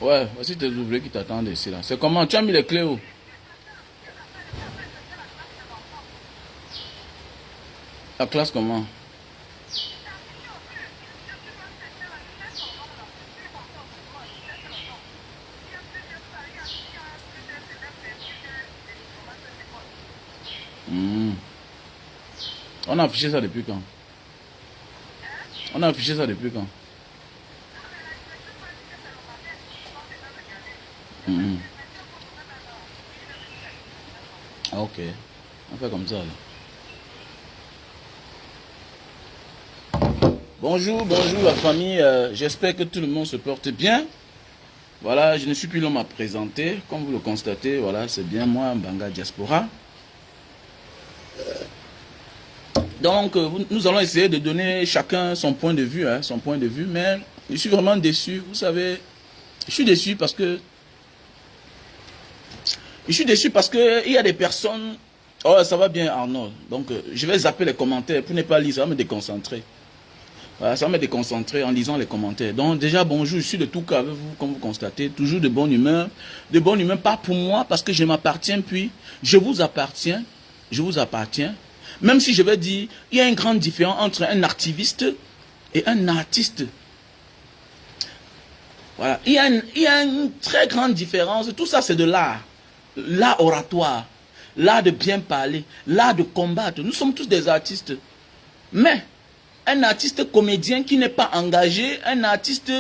Ouais, voici tes ouvriers qui t'attendent ici là. C'est comment? Tu as mis les clés où? La classe comment? Hmm. On a affiché ça depuis quand? On a affiché ça depuis quand? Hmm. Ah, ok. On fait comme ça là. Bonjour, bonjour la famille. J'espère que tout le monde se porte bien. Voilà, je ne suis plus l'homme à présenter. Comme vous le constatez, voilà, c'est bien moi, Mbanga Diaspora. Donc, nous allons essayer de donner chacun son point de vue, hein, son point de vue. Mais je suis vraiment déçu. Vous savez, je suis déçu parce que il y a des personnes. Oh, ça va bien, Arnaud. Donc, je vais zapper les commentaires pour ne pas lire. Ça va me déconcentrer. Voilà, ça va me déconcentrer en lisant les commentaires. Donc déjà, bonjour, je suis de tout cœur avec vous, comme vous constatez. Toujours de bonne humeur. De bonne humeur, pas pour moi, parce que je m'appartiens, puis je vous appartiens. Je vous appartiens. Même si je vais dire, il y a une grande différence entre un activiste et un artiste. Voilà, il y a une très grande différence. Tout ça, c'est de l'art. L'art oratoire. L'art de bien parler. L'art de combattre. Nous sommes tous des artistes. Mais un artiste comédien qui n'est pas engagé, un artiste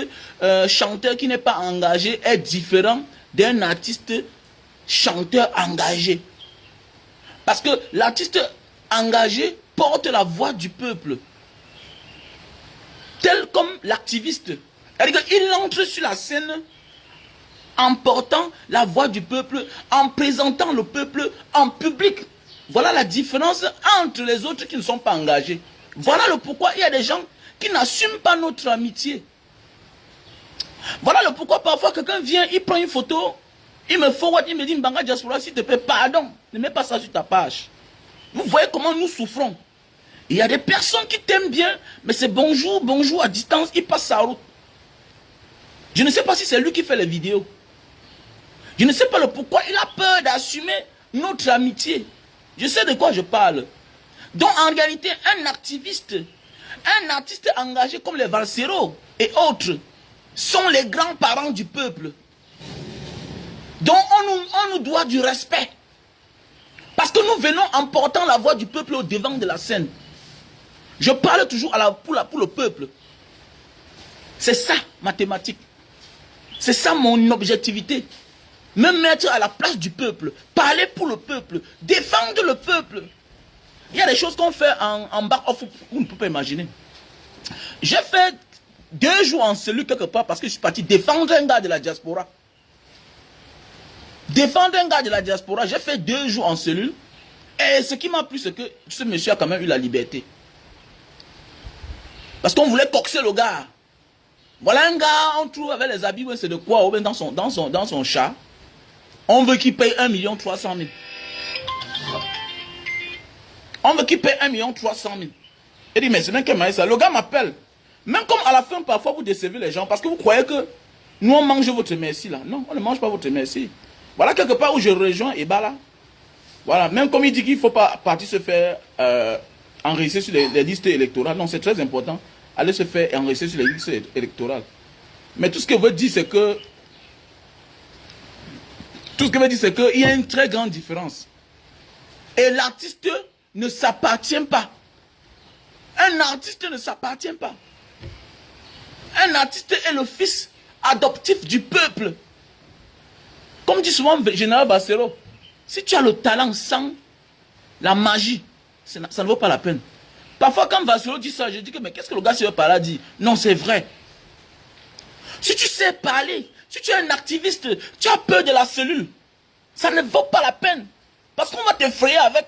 chanteur qui n'est pas engagé est différent d'un artiste chanteur engagé. Parce que l'artiste engagé porte la voix du peuple. Tel comme l'activiste. Il entre sur la scène en portant la voix du peuple, en présentant le peuple en public. Voilà la différence entre les autres qui ne sont pas engagés. Voilà le pourquoi il y a des gens qui n'assument pas notre amitié. Voilà le pourquoi parfois quelqu'un vient, il prend une photo, il me forward, il me dit Mbanga Diaspora, s'il te plaît, pardon, ne mets pas ça sur ta page. Vous voyez comment nous souffrons. Il y a des personnes qui t'aiment bien, mais c'est bonjour, bonjour à distance, il passe sa route. Je ne sais pas si c'est lui qui fait les vidéos. Je ne sais pas le pourquoi il a peur d'assumer notre amitié. Je sais de quoi je parle. Donc en réalité, un activiste, un artiste engagé comme les Valsero et autres, sont les grands-parents du peuple. Donc on nous doit du respect. Parce que nous venons en portant la voix du peuple au devant de la scène. Je parle toujours pour le peuple. C'est ça ma thématique. C'est ça mon objectivité. Me mettre à la place du peuple, parler pour le peuple, défendre le peuple. Il y a des choses qu'on fait en back-off, vous ne pouvez pas imaginer. J'ai fait 2 jours en cellule quelque part parce que je suis parti défendre un gars de la diaspora. Défendre un gars de la diaspora, j'ai fait 2 jours en cellule. Et ce qui m'a plu, c'est que ce monsieur a quand même eu la liberté. Parce qu'on voulait coxer le gars. Voilà un gars, on trouve avec les habits, c'est de quoi, dans son chat. On veut qu'il paye 1 300 000. On veut qu'il paye 1 300 000. Il dit, mais c'est même qu'un ça. Le gars m'appelle. Même comme à la fin, parfois, vous décevez les gens parce que vous croyez que nous, on mange votre merci là. Non, on ne mange pas votre merci. Voilà quelque part où je rejoins Ebala. Voilà, même comme il dit qu'il ne faut pas partir se faire enregistrer sur les listes électorales. Non, c'est très important. Aller se faire enregistrer sur les listes électorales. Mais tout ce que veut dire, c'est que il y a une très grande différence. Et l'artiste ne s'appartient pas. Un artiste ne s'appartient pas. Un artiste est le fils adoptif du peuple. Comme dit souvent le général Bassero, si tu as le talent sans la magie, ça ne vaut pas la peine. Parfois quand Bassero dit ça, je dis que mais qu'est-ce que le gars sur par là dit? Non, c'est vrai. Si tu sais parler, si tu es un activiste, tu as peur de la cellule, ça ne vaut pas la peine. Parce qu'on va t'effrayer avec.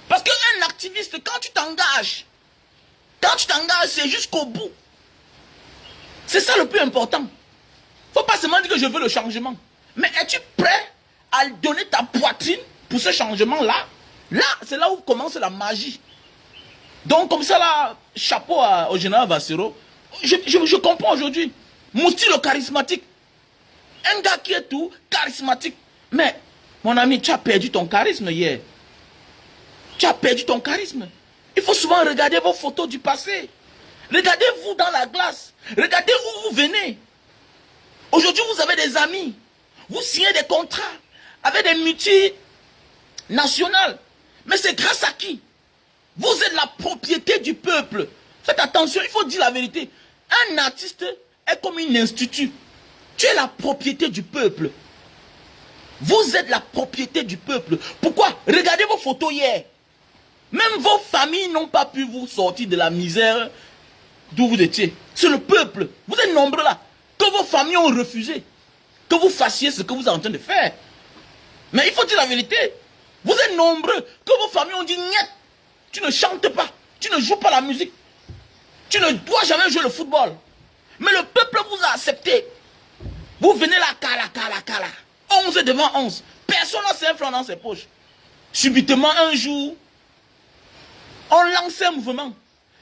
Parce qu'un activiste, quand tu t'engages, c'est jusqu'au bout. C'est ça le plus important. Il ne faut pas seulement dire que je veux le changement. Mais es-tu prêt à donner ta poitrine pour ce changement-là? Là, c'est là où commence la magie. Donc, comme ça, là, chapeau au général Vassero. Je comprends aujourd'hui. Mousti le charismatique. Un gars qui est tout charismatique. Mais, mon ami, tu as perdu ton charisme hier. Tu as perdu ton charisme. Il faut souvent regarder vos photos du passé. Regardez-vous dans la glace. Regardez où vous venez. Aujourd'hui, vous avez des amis. Vous signez des contrats avec des multinationales. Mais c'est grâce à qui? Vous êtes la propriété du peuple. Faites attention, il faut dire la vérité. Un artiste est comme un institut. Tu es la propriété du peuple. Vous êtes la propriété du peuple. Pourquoi? Regardez vos photos hier. Même vos familles n'ont pas pu vous sortir de la misère d'où vous étiez. C'est le peuple. Vous êtes nombreux là. Que vos familles ont refusé. Que vous fassiez ce que vous êtes en train de faire. Mais il faut dire la vérité. Vous êtes nombreux. Que vos familles ont dit niet. Tu ne chantes pas. Tu ne joues pas la musique. Tu ne dois jamais jouer le football. Mais le peuple vous a accepté. Vous venez là, cala. 11 devant 11. Personne n'a 5 francs dans ses poches. Subitement, un jour, on lance un mouvement.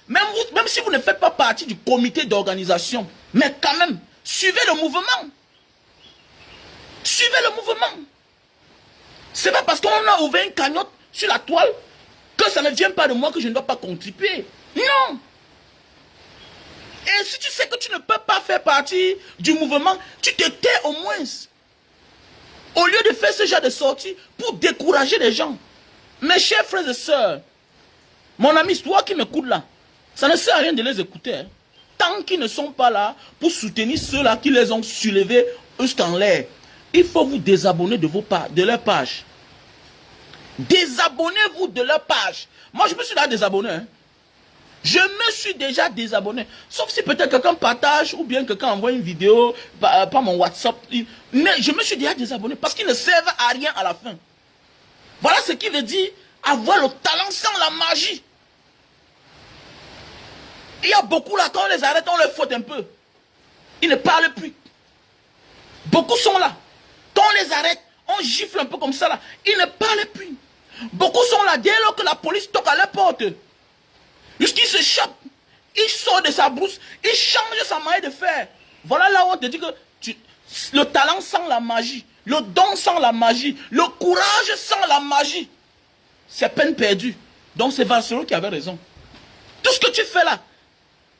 Même si vous ne faites pas partie du comité d'organisation, mais quand même, suivez le mouvement. Suivez le mouvement. C'est pas parce qu'on a ouvert une cagnotte sur la toile que ça ne vient pas de moi que je ne dois pas contribuer. Non. Et si tu sais que tu ne peux pas faire partie du mouvement, tu te tais au moins. Au lieu de faire ce genre de sortie pour décourager les gens. Mes chers frères et sœurs, mon ami, toi qui m'écoutes là, ça ne sert à rien de les écouter. Hein. Tant qu'ils ne sont pas là pour soutenir ceux-là qui les ont soulevés jusqu'en l'air, il faut vous désabonner de leur page. Désabonnez-vous de leur page. Moi, je me suis là désabonné. Hein. Je me suis déjà désabonné. Sauf si peut-être quelqu'un partage ou bien quelqu'un envoie une vidéo par mon WhatsApp. Mais je me suis déjà désabonné parce qu'ils ne servent à rien à la fin. Voilà ce qui veut dire avoir le talent sans la magie. Il y a beaucoup là, quand on les arrête, on les faute un peu. Ils ne parlent plus. Beaucoup sont là. Quand on les arrête, on gifle un peu comme ça là. Ils ne parlent plus. Beaucoup sont là dès lors que la police toque à leur porte. Jusqu'il se chope, il sort de sa brousse, il change sa manière de faire. Voilà là où on te dit que le talent sans la magie, le don sans la magie, le courage sans la magie, c'est peine perdue. Donc c'est Vasselot qui avait raison. Tout ce que tu fais là,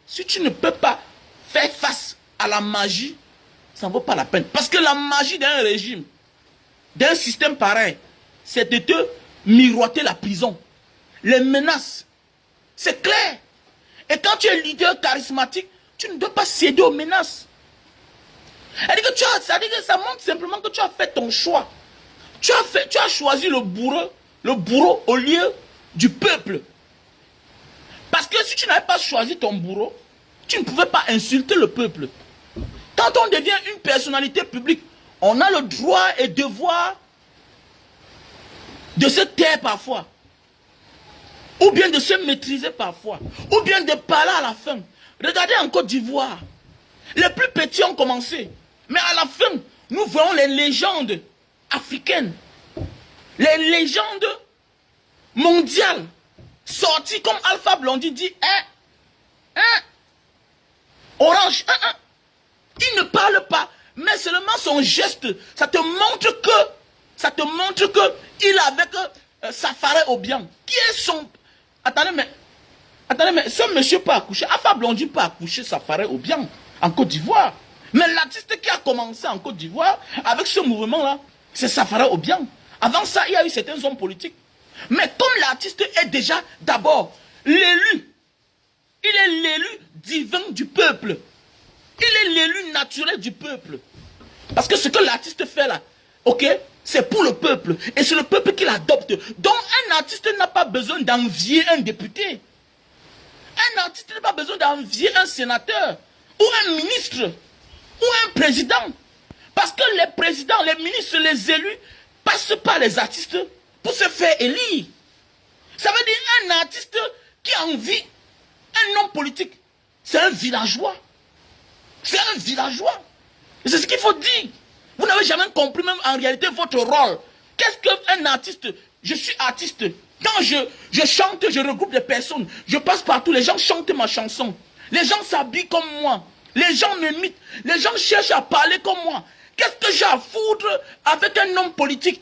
si tu ne peux pas faire face à la magie, ça ne vaut pas la peine. Parce que la magie d'un régime, d'un système pareil, c'est de te miroiter la prison, les menaces. C'est clair. Et quand tu es leader charismatique, tu ne dois pas céder aux menaces. C'est-à-dire que ça montre simplement que tu as fait ton choix. Tu as choisi le bourreau au lieu du peuple. Parce que si tu n'avais pas choisi ton bourreau, tu ne pouvais pas insulter le peuple. Quand on devient une personnalité publique, on a le droit et devoir de se taire parfois. Ou bien de se maîtriser parfois. Ou bien de parler à la fin. Regardez en Côte d'Ivoire. Les plus petits ont commencé. Mais à la fin, nous voyons les légendes africaines. Les légendes mondiales. Sorties comme Alpha Blondy dit Orange, Il ne parle pas. Mais seulement son geste, ça te montre que il est avec Safari Obiang. Qui est son... Attendez, mais ce monsieur peut accoucher. Alpha Blondy peut accoucher Safari Obiang en Côte d'Ivoire. Mais l'artiste qui a commencé en Côte d'Ivoire avec ce mouvement-là, c'est Safari Obiang. Avant ça, il y a eu certains hommes politiques. Mais comme l'artiste est déjà d'abord l'élu, il est l'élu divin du peuple. Il est l'élu naturel du peuple. Parce que ce que l'artiste fait là, ok, c'est pour le peuple. Et c'est le peuple qui l'adopte. Donc un artiste n'a pas besoin d'envier un député. Un artiste n'a pas besoin d'envier un sénateur. Ou un ministre. Ou un président. Parce que les présidents, les ministres, les élus passent par les artistes pour se faire élire. Ça veut dire un artiste qui envie un homme politique. C'est un villageois. C'est un villageois. Et c'est ce qu'il faut dire. Vous n'avez jamais compris même en réalité votre rôle. Qu'est-ce qu'un artiste? Je suis artiste. Quand je chante, je regroupe des personnes. Je passe partout, les gens chantent ma chanson. Les gens s'habillent comme moi. Les gens m'imitent. Les gens cherchent à parler comme moi. Qu'est-ce que à foutre avec un homme politique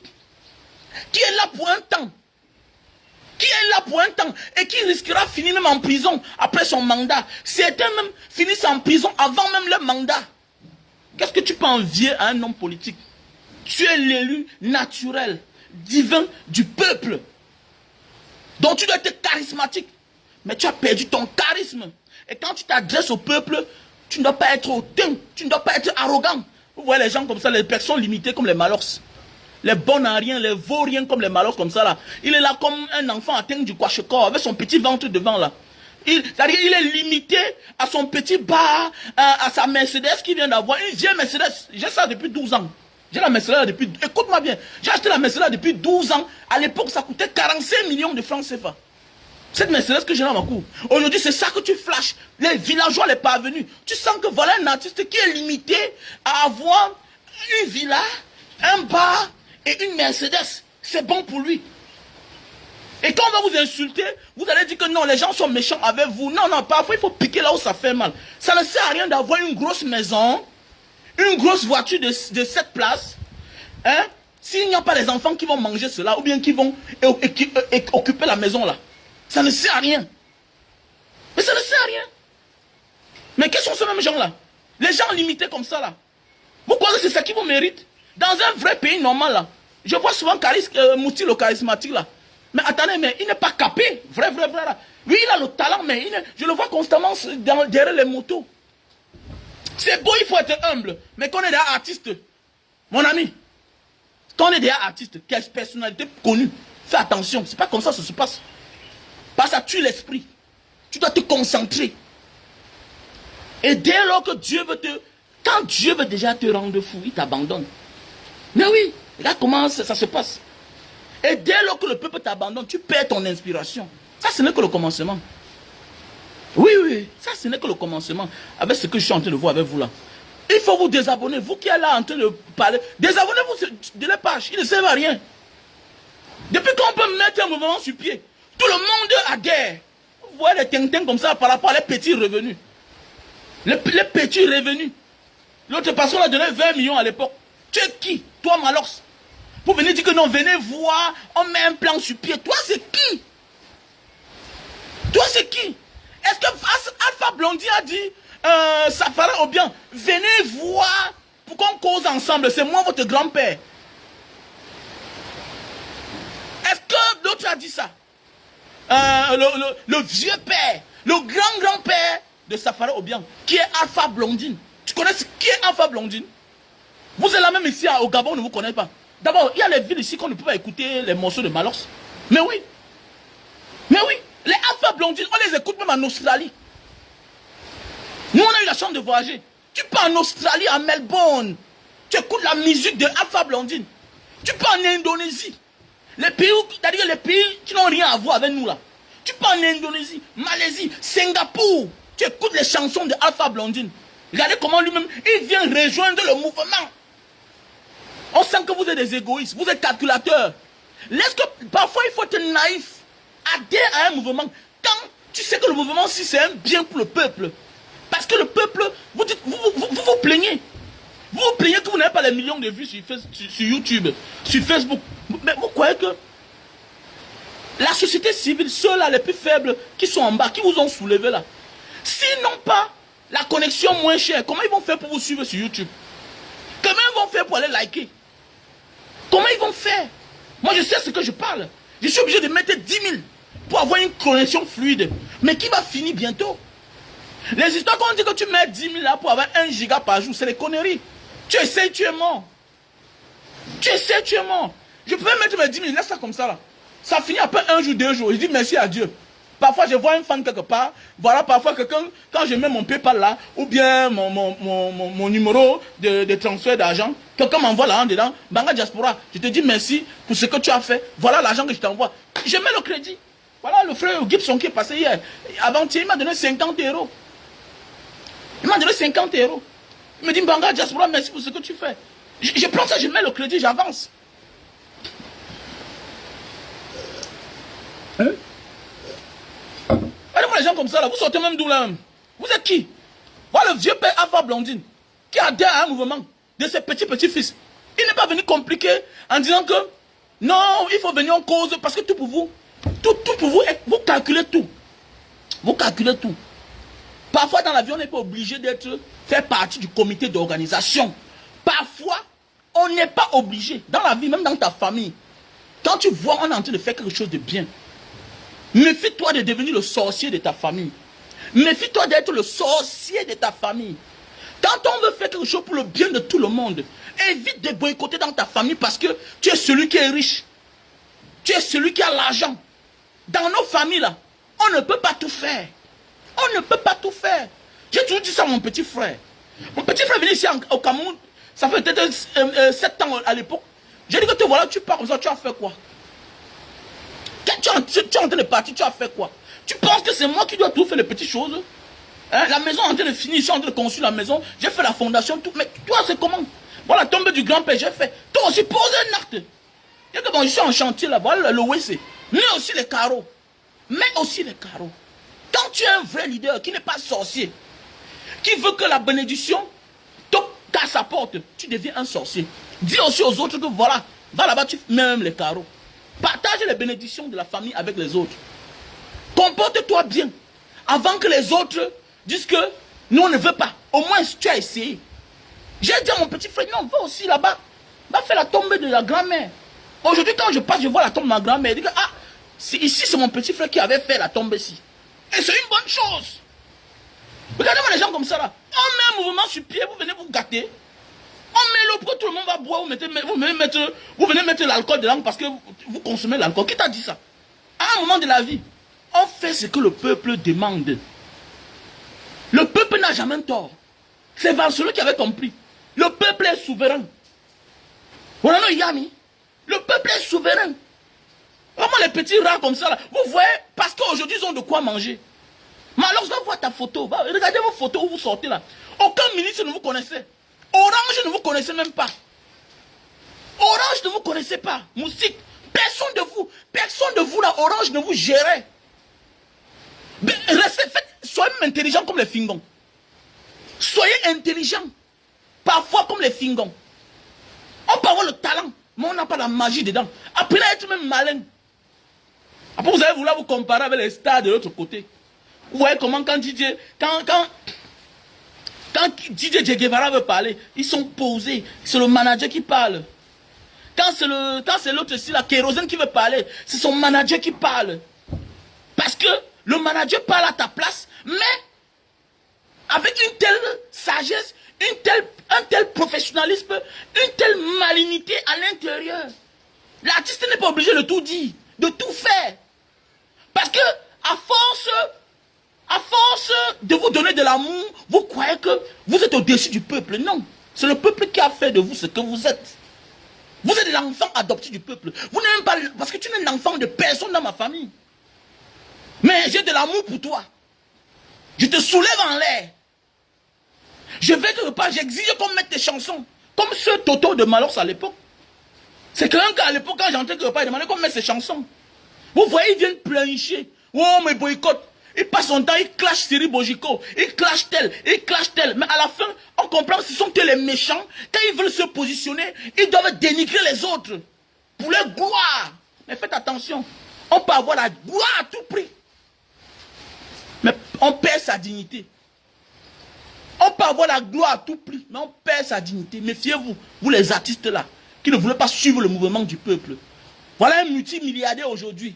qui est là pour un temps. Qui est là pour un temps et qui risquera de finir même en prison après son mandat. Certains même finissent en prison avant même leur mandat. Qu'est-ce que tu peux envier à un homme politique? Tu es l'élu naturel, divin du peuple. Donc tu dois être charismatique. Mais tu as perdu ton charisme. Et quand tu t'adresses au peuple, tu ne dois pas être hautain, tu ne dois pas être arrogant. Vous voyez les gens comme ça, les personnes limitées comme les Malors. Les bons à rien, les vauriens comme les Malors comme ça là. Il est là comme un enfant atteint du kwashiorkor avec son petit ventre devant là. C'est-à-dire il est limité à son petit bar, à sa Mercedes qu'il vient d'avoir. Une vieille Mercedes, j'ai ça depuis 12 ans. J'ai la Mercedes depuis... Écoute-moi bien, j'ai acheté la Mercedes depuis 12 ans. À l'époque, ça coûtait 45 millions de francs CFA. Cette Mercedes que j'ai dans ma cour. Aujourd'hui, c'est ça que tu flashes. Les villageois, les parvenus. Tu sens que voilà un artiste qui est limité à avoir une villa, un bar et une Mercedes. C'est bon pour lui. Et quand on va vous insulter, vous allez dire que non, les gens sont méchants avec vous. Non, non, parfois il faut piquer là où ça fait mal. Ça ne sert à rien d'avoir une grosse maison, une grosse voiture de 7 places. Hein? S'il n'y a pas les enfants qui vont manger cela, ou bien qui vont occuper la maison là. Ça ne sert à rien. Mais ça ne sert à rien. Mais quels sont ces mêmes gens là? Les gens limités comme ça là. Vous croyez que c'est ça qui vous mérite? Dans un vrai pays normal là. Je vois souvent Mouti le charismatique là. Mais attendez, mais il n'est pas capé. Vrai là. Oui, il a le talent, mais je le vois constamment derrière les motos. C'est beau, il faut être humble. Mais quand on est des artistes, mon ami, quand on est des artistes, quelle personnalité connue, fais attention. C'est pas comme ça que ça se passe. Parce que ça tue l'esprit. Tu dois te concentrer. Et dès lors que Dieu veut te... Quand Dieu veut déjà te rendre fou, il t'abandonne. Mais oui, regarde comment ça se passe. Et dès lors que le peuple t'abandonne, tu perds ton inspiration. Ça, ce n'est que le commencement. Oui, ça, ce n'est que le commencement. Avec ce que je suis en train de voir avec vous là. Il faut vous désabonner. Vous qui êtes là en train de parler, désabonnez-vous de la page. Ils ne servent à rien. Depuis qu'on peut mettre un mouvement sur pied, tout le monde adhère. Vous voyez les tintins comme ça par rapport à les petits revenus. Les petits revenus. L'autre personne a donné 20 millions à l'époque. Tu es qui? Toi, Malors. Pour venir dire que non, venez voir, on met un plan sur pied. Toi, c'est qui? Toi, c'est qui? Est-ce que Alpha Blondy a dit, Safara Obiang, venez voir pour qu'on cause ensemble. C'est moi, votre grand-père. Est-ce que l'autre a dit ça? Le vieux père, le grand-grand-père de Safara Obiang, qui est Alpha Blondine. Tu connais qui est Alpha Blondine? Vous êtes là même ici au Gabon, on ne vous connaît pas. D'abord, il y a les villes ici qu'on ne peut pas écouter les morceaux de Malors. Mais oui. Les Alpha Blondine, on les écoute même en Australie. Nous, on a eu la chance de voyager. Tu pars en Australie, à Melbourne. Tu écoutes la musique de Alpha Blondine. Tu pars en Indonésie. C'est-à-dire les pays qui n'ont rien à voir avec nous là. Tu pars en Indonésie, Malaisie, Singapour. Tu écoutes les chansons de Alpha Blondine. Regardez comment lui-même, il vient rejoindre le mouvement. On sent que vous êtes des égoïstes, vous êtes calculateurs. Laisse que parfois il faut être naïf. Adhère à un mouvement. Quand tu sais que le mouvement, si c'est un bien pour le peuple. Parce que le peuple, vous plaignez. Vous vous plaignez que vous n'avez pas les millions de vues sur YouTube, sur Facebook. Mais vous croyez que la société civile, ceux-là les plus faibles qui sont en bas, qui vous ont soulevé là, s'ils n'ont pas la connexion moins chère, comment ils vont faire pour vous suivre sur YouTube? Comment ils vont faire pour aller liker? Comment ils vont faire? Moi je sais ce que je parle. Je suis obligé de mettre 10 000 pour avoir une connexion fluide. Mais qui va finir bientôt? Les histoires qu'on dit que tu mets 10 000 là pour avoir 1 giga par jour, c'est des conneries. Tu essaies, tu es mort. Tu essaies, tu es mort. Je peux mettre mes 10 000, laisse ça comme ça là. Ça finit après 1 jour, 2 jours. Je dis merci à Dieu. Parfois je vois un fan quelque part. Voilà, parfois quelqu'un, quand je mets mon PayPal là, ou bien mon numéro de transfert d'argent, quelqu'un m'envoie là dedans, Banga Diaspora, je te dis merci pour ce que tu as fait. Voilà l'argent que je t'envoie. Je mets le crédit. Voilà le frère Gibson qui est passé hier. Avant-hier, il m'a donné 50 €. Il m'a donné 50 €. Il me dit Banga Diaspora, merci pour ce que tu fais. Je prends ça, je mets le crédit, j'avance. Hein? Regardez-moi les gens comme ça là, vous sortez même d'où là même? Vous êtes qui? Voilà le vieux père Alpha Blondine qui adhère à un mouvement de ses petits fils. Il n'est pas venu compliquer en disant que non, il faut venir en cause parce que tout pour vous, vous calculez tout. Vous calculez tout. Parfois dans la vie, on n'est pas obligé d'être faire partie du comité d'organisation. Parfois, on n'est pas obligé. Dans la vie, même dans ta famille, quand tu vois on est en train de faire quelque chose de bien, méfie-toi de devenir le sorcier de ta famille. Méfie-toi d'être le sorcier de ta famille. Quand on veut faire quelque chose pour le bien de tout le monde, évite de boycotter dans ta famille parce que tu es celui qui est riche. Tu es celui qui a l'argent. Dans nos familles là, on ne peut pas tout faire. On ne peut pas tout faire. J'ai toujours dit ça à mon petit frère. Mon petit frère venait ici au Cameroun, ça fait peut-être 7 ans à l'époque. J'ai dit que te voilà, tu pars comme ça, tu as fait quoi? Tu es en train de partir, tu as fait quoi? Tu penses que c'est moi qui dois tout faire les petites choses? Hein? La maison est en train de finir, je suis en train de construire la maison, j'ai fait la fondation, tout. Mais toi, c'est comment? Voilà, la tombe du grand-père, j'ai fait. Toi aussi, pose un acte. Il y a que bon, je suis en chantier là, voilà le WC. Mets aussi les carreaux. Mets aussi les carreaux. Quand tu es un vrai leader qui n'est pas sorcier, qui veut que la bénédiction toque à sa porte, tu deviens un sorcier. Dis aussi aux autres que voilà, va là-bas, tu mets même les carreaux. Partage les bénédictions de la famille avec les autres. Comporte-toi bien. Avant que les autres disent que nous on ne veut pas. Au moins tu as essayé. J'ai dit à mon petit frère, non, va aussi là-bas. Va faire la tombe de la grand-mère. Aujourd'hui quand je passe, je vois la tombe de ma grand-mère. Je dis que, ah, ici c'est mon petit frère qui avait fait la tombe ici. Et c'est une bonne chose. Regardez-moi les gens comme ça là. On met un mouvement sur pied, vous venez vous gâter. On met l'eau pour tout le monde va boire, vous venez mettre l'alcool dedans parce que vous consommez l'alcool. Qui t'a dit ça? À un moment de la vie, on fait ce que le peuple demande. Le peuple n'a jamais tort. C'est Vancelot qui avait compris. Le peuple est souverain. Voilà, non, Yami. Le peuple est souverain. Vraiment les petits rats comme ça là. Vous voyez, parce qu'aujourd'hui ils ont de quoi manger. Mais alors je dois voir ta photo. Regardez vos photos où vous sortez là. Aucun ministre ne vous connaissait. Orange ne vous connaissait même pas. Orange ne vous connaissait pas. Moustique. Personne de vous là, Orange ne vous gérait. Soyez même intelligent comme les Fingons. Soyez intelligent. Parfois comme les Fingons. On peut avoir le talent, mais on n'a pas la magie dedans. Après être même malin. Après vous allez vouloir vous comparer avec les stars de l'autre côté. Vous voyez comment quand DJ Guevara veut parler, ils sont posés. C'est le manager qui parle. Quand c'est l'autre ici, la Kérosène qui veut parler, c'est son manager qui parle. Parce que le manager parle à ta place, mais avec une telle sagesse, un tel professionnalisme, une telle malignité à l'intérieur. L'artiste n'est pas obligé de tout dire, de tout faire. Parce que à force de vous donner de l'amour, vous croyez que vous êtes au-dessus du peuple. Non, c'est le peuple qui a fait de vous ce que vous êtes. Vous êtes l'enfant adopté du peuple. Vous n'êtes même pas, parce que tu n'es l'enfant de personne dans ma famille. Mais j'ai de l'amour pour toi. Je te soulève en l'air. Je vais quelque part, j'exige qu'on mette des chansons. Comme ce Toto de Malox à l'époque. C'est qu'un gars à l'époque, quand j'entrais quelque part, il demandait qu'on mette ses chansons. Vous voyez, ils viennent pleurnicher. Oh, mais boycott. Il passe son temps, il clash Siri Bojiko. Il clash tel, il clash tel. Mais à la fin, on comprend que ce sont que les méchants. Quand ils veulent se positionner, ils doivent dénigrer les autres. Pour leur gloire. Mais faites attention. On peut avoir la gloire à tout prix. Mais on perd sa dignité. On peut avoir la gloire à tout prix, mais on perd sa dignité. Méfiez-vous, vous les artistes là, qui ne voulaient pas suivre le mouvement du peuple. Voilà un multimilliardaire aujourd'hui,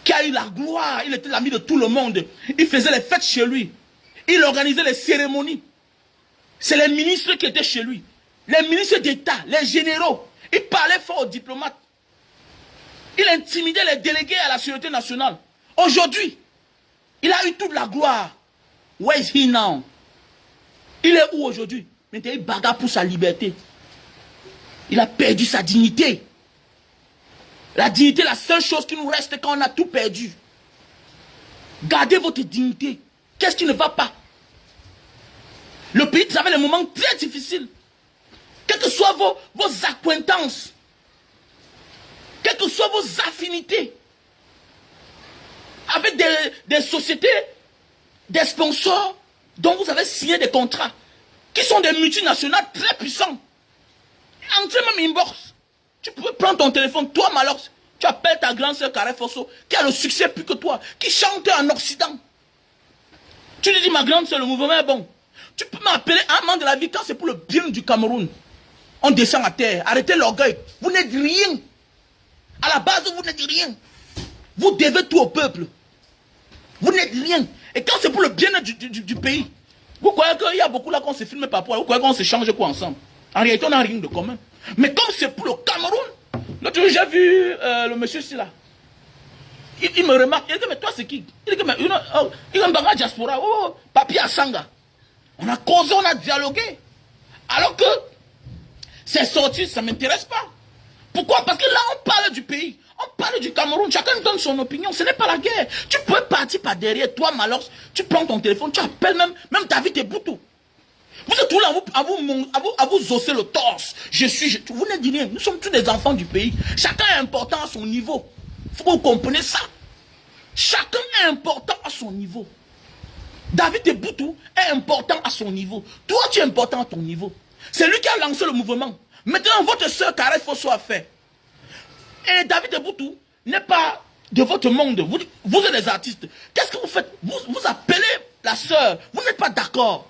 qui a eu la gloire, il était l'ami de tout le monde. Il faisait les fêtes chez lui. Il organisait les cérémonies. C'est les ministres qui étaient chez lui. Les ministres d'État, les généraux. Il parlait fort aux diplomates. Il intimidait les délégués à la sécurité nationale. Aujourd'hui, il a eu toute la gloire. Where is he now? Il est où aujourd'hui? Maintenant, il bagarre pour sa liberté. Il a perdu sa dignité. La dignité, la seule chose qui nous reste quand on a tout perdu. Gardez votre dignité. Qu'est-ce qui ne va pas? Le pays traverse des moments très difficiles. Quelles que soient vos acquaintances, quelles que soient vos affinités, avec des sociétés, des sponsors dont vous avez signé des contrats, qui sont des multinationales très puissantes. entrer même inbox. Tu peux prendre ton téléphone, toi Malox, tu appelles ta grande sœur Carré Fosso, qui a le succès plus que toi, qui chante en Occident. Tu lui dis, ma grande sœur, le mouvement est bon. Tu peux m'appeler un moment de la vie quand c'est pour le bien du Cameroun. On descend à terre, arrêtez l'orgueil. Vous n'êtes rien. À la base, vous n'êtes rien. Vous devez tout au peuple. Vous n'êtes rien. Et quand c'est pour le bien-être du pays, vous croyez qu'il y a beaucoup là qu'on se filme par rapport, vous croyez qu'on se change quoi ensemble? En réalité, on n'a rien de commun. Mais comme c'est pour le Cameroun, l'autre jour, j'ai vu le monsieur ici là. Il me remarque, il dit, mais toi c'est qui? Il dit, mais il a un diaspora, papier à Sanga. On a causé, on a dialogué. Alors que c'est sorti, ça ne m'intéresse pas. Pourquoi? Parce que là, on parle du pays. On parle du Cameroun. Chacun donne son opinion. Ce n'est pas la guerre. Tu peux partir par derrière. Toi, Malox, tu prends ton téléphone, tu appelles même David et Boutou. Vous êtes tous là à vous osser le torse. Vous n'êtes rien. Nous sommes tous des enfants du pays. Chacun est important à son niveau. Il faut que vous compreniez ça. Chacun est important à son niveau. David et Boutou est important à son niveau. Toi, tu es important à ton niveau. C'est lui qui a lancé le mouvement. Maintenant, votre soeur Carré Fosso a fait. Et David et Boutou n'est pas de votre monde. Vous êtes des artistes. Qu'est-ce que vous faites? Vous appelez la soeur. Vous n'êtes pas d'accord.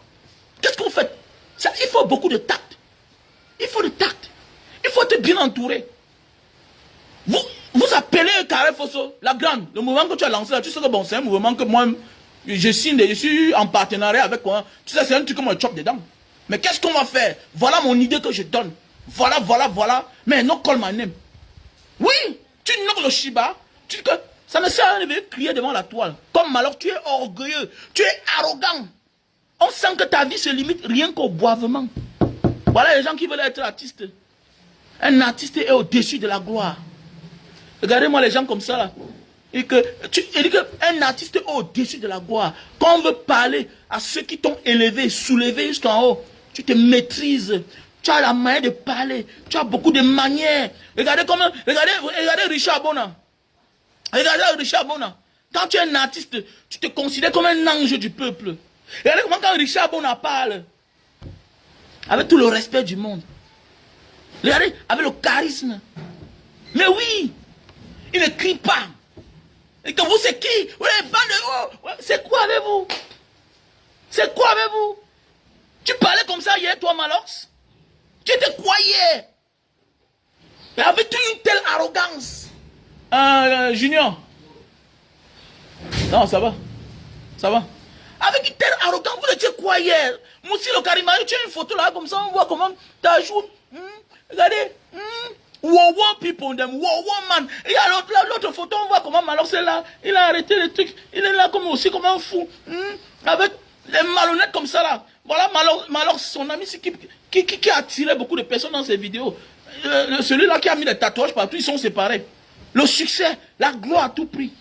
Qu'est-ce que vous faites? Il faut beaucoup de tact. Il faut de tact. Il faut être bien entouré. Vous appelez Carré Fosso, la grande, le mouvement que tu as lancé là, tu sais que bon, c'est un mouvement que moi, je suis en partenariat avec quoi. Tu sais, c'est un truc comme un chop dedans. Mais qu'est-ce qu'on va faire? Voilà mon idée que je donne. Voilà. Mais non, call my name. Oui, tu noques le Shiba. Tu dis que ça ne sert à rien de crier devant la toile. Comme Malox, tu es orgueilleux. Tu es arrogant. On sent que ta vie se limite rien qu'au boivement. Voilà les gens qui veulent être artistes. Un artiste est au-dessus de la gloire. Regardez-moi les gens comme ça là. Il dit qu'un artiste est au-dessus de la gloire. Quand on veut parler à ceux qui t'ont élevé, soulevé jusqu'en haut, tu te maîtrises. Tu as la manière de parler. Tu as beaucoup de manières. Regardez Richard Bona. Regardez Richard Bona. Quand tu es un artiste, tu te considères comme un ange du peuple. Regardez comment quand Richard Bona parle. Avec tout le respect du monde. Regardez, avec le charisme. Mais oui, il ne crie pas. Et que vous, c'est qui? Ouais, c'est quoi avec vous? C'est quoi avec vous? Tu parlais comme ça hier, toi, Malox? Tu te croyais. Et avec une telle arrogance. Junior. Non, ça va. Ça va. Avec une telle arrogance, vous étiez quoi hier? Moussi le Karima, tu as une photo là, comme ça, on voit comment tu as joué. Regardez. Wow, people, them, wow, man. Et il y a l'autre photo, on voit comment Malox est là. Il a arrêté le truc. Il est là comme aussi comme un fou. Avec les malhonnêtes comme ça là. Voilà Malox, son ami qui a attiré beaucoup de personnes dans ses vidéos. Celui-là qui a mis les tatouages partout, ils sont séparés. Le succès, la gloire à tout prix.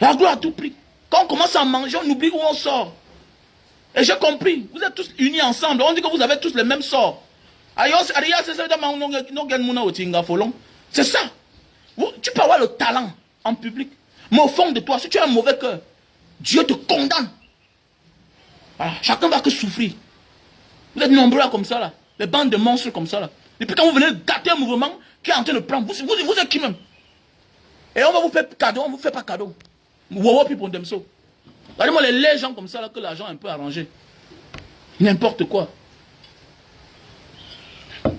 La gloire à tout prix. Quand on commence à manger, on oublie où on sort. Et j'ai compris. Vous êtes tous unis ensemble. On dit que vous avez tous le même sort. C'est ça. Tu peux avoir le talent en public. Mais au fond de toi, si tu as un mauvais cœur, Dieu te condamne. Voilà. Chacun va que souffrir. Vous êtes nombreux là, comme ça là. Les bandes de monstres comme ça là. Et puis quand vous venez gâter un mouvement qui est en train de prendre, vous êtes qui même? Et on va vous faire cadeau, on ne vous fait pas cadeau. Wow, people them so. Regardez-moi les gens comme ça là, que l'argent est un peu arrangé. N'importe quoi.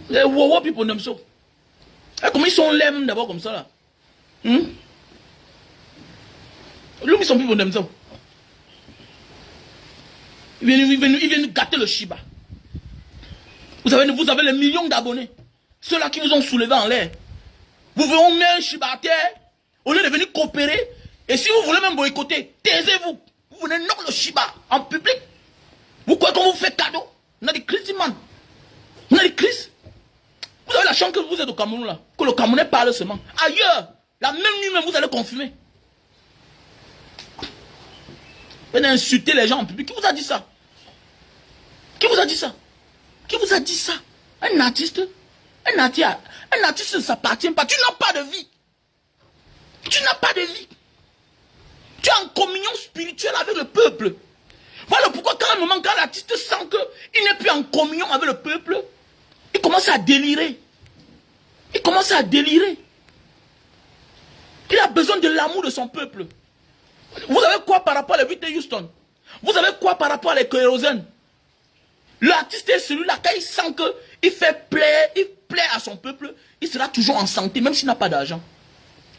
Les wow people them so. Et comment ils sont laimes d'abord comme ça là? Lui, ils sont people them so. Ils viennent gâter le Shiba. Vous avez les millions d'abonnés. Ceux-là qui vous ont soulevé en l'air. Vous voulez mettre un Shiba à terre au lieu de venir coopérer. Et si vous voulez même boycotter, taisez-vous. Vous venez knock le Shiba en public. Vous croyez qu'on vous fait cadeau? On a des crises, man. On a des crises. Vous avez la chance que vous êtes au Cameroun là. Que le Camerounais parle seulement. Ailleurs, la même nuit même, vous allez confumer. Vous allez insulter les gens en public. Qui vous a dit ça? Qui vous a dit ça? Qui vous a dit ça? Un artiste ne s'appartient pas. Tu n'as pas de vie. Tu n'as pas de vie. Tu es en communion spirituelle avec le peuple. Voilà pourquoi quand l'artiste sent qu'il n'est plus en communion avec le peuple, Il commence à délirer. Il commence à délirer. Il a besoin de l'amour de son peuple. Vous avez quoi par rapport à la Whitney Houston? Vous avez quoi par rapport à les kérosènes? L'artiste est celui-là, quand il sent qu'il fait plaire, il plaît à son peuple, il sera toujours en santé, même s'il n'a pas d'argent.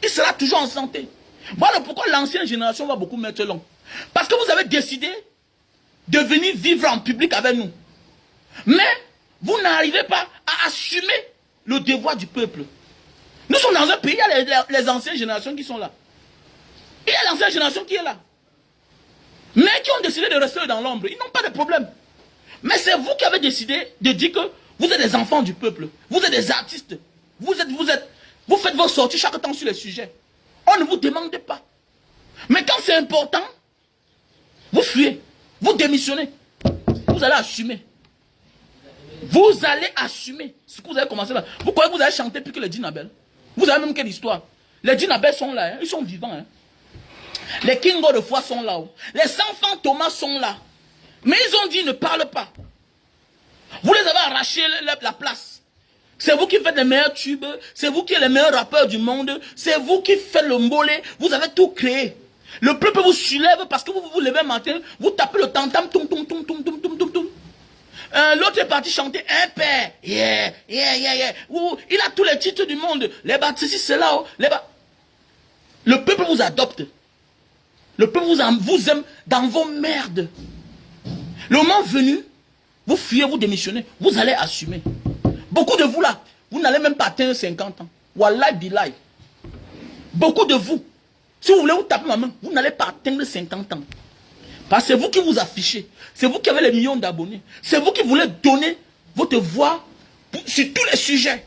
Il sera toujours en santé. Voilà pourquoi l'ancienne génération va beaucoup mettre long. Parce que vous avez décidé de venir vivre en public avec nous. Mais vous n'arrivez pas à assumer le devoir du peuple. Nous sommes dans un pays, il y a les anciennes générations qui sont là. Il y a l'ancienne génération qui est là. Mais qui ont décidé de rester dans l'ombre. Ils n'ont pas de problème. Mais c'est vous qui avez décidé de dire que vous êtes des enfants du peuple. Vous êtes des artistes. Vous faites vos sorties chaque temps sur les sujets. On ne vous demande pas. Mais quand c'est important, vous fuyez. Vous démissionnez. Vous allez assumer. Vous allez assumer ce que vous avez commencé là. Vous croyez que vous allez chanter plus que les Dinabel? Vous avez même quelle histoire? Les Dinabel sont là. Hein? Ils sont vivants. Hein? Les Kingo de foi sont là. Les enfants Thomas sont là. Mais ils ont dit ne parle pas. Vous les avez arraché la place. C'est vous qui faites les meilleurs tubes. C'est vous qui êtes les meilleurs rappeurs du monde. C'est vous qui faites le mbolé. Vous avez tout créé. Le peuple vous soulève parce que vous vous levez un matin. Vous tapez le tam-tam. L'autre est parti chanter un père. Yeah. Il a tous les titres du monde. Les baptistes, c'est là. Le peuple vous adopte. Le peuple vous aime dans vos merdes. Le moment venu, vous fuyez, vous démissionnez, vous allez assumer. Beaucoup de vous là, vous n'allez même pas atteindre 50 ans. Wallahi billahi. Beaucoup de vous, si vous voulez vous taper ma main, vous n'allez pas atteindre 50 ans. Parce que c'est vous qui vous affichez. C'est vous qui avez les millions d'abonnés. C'est vous qui voulez donner votre voix sur tous les sujets.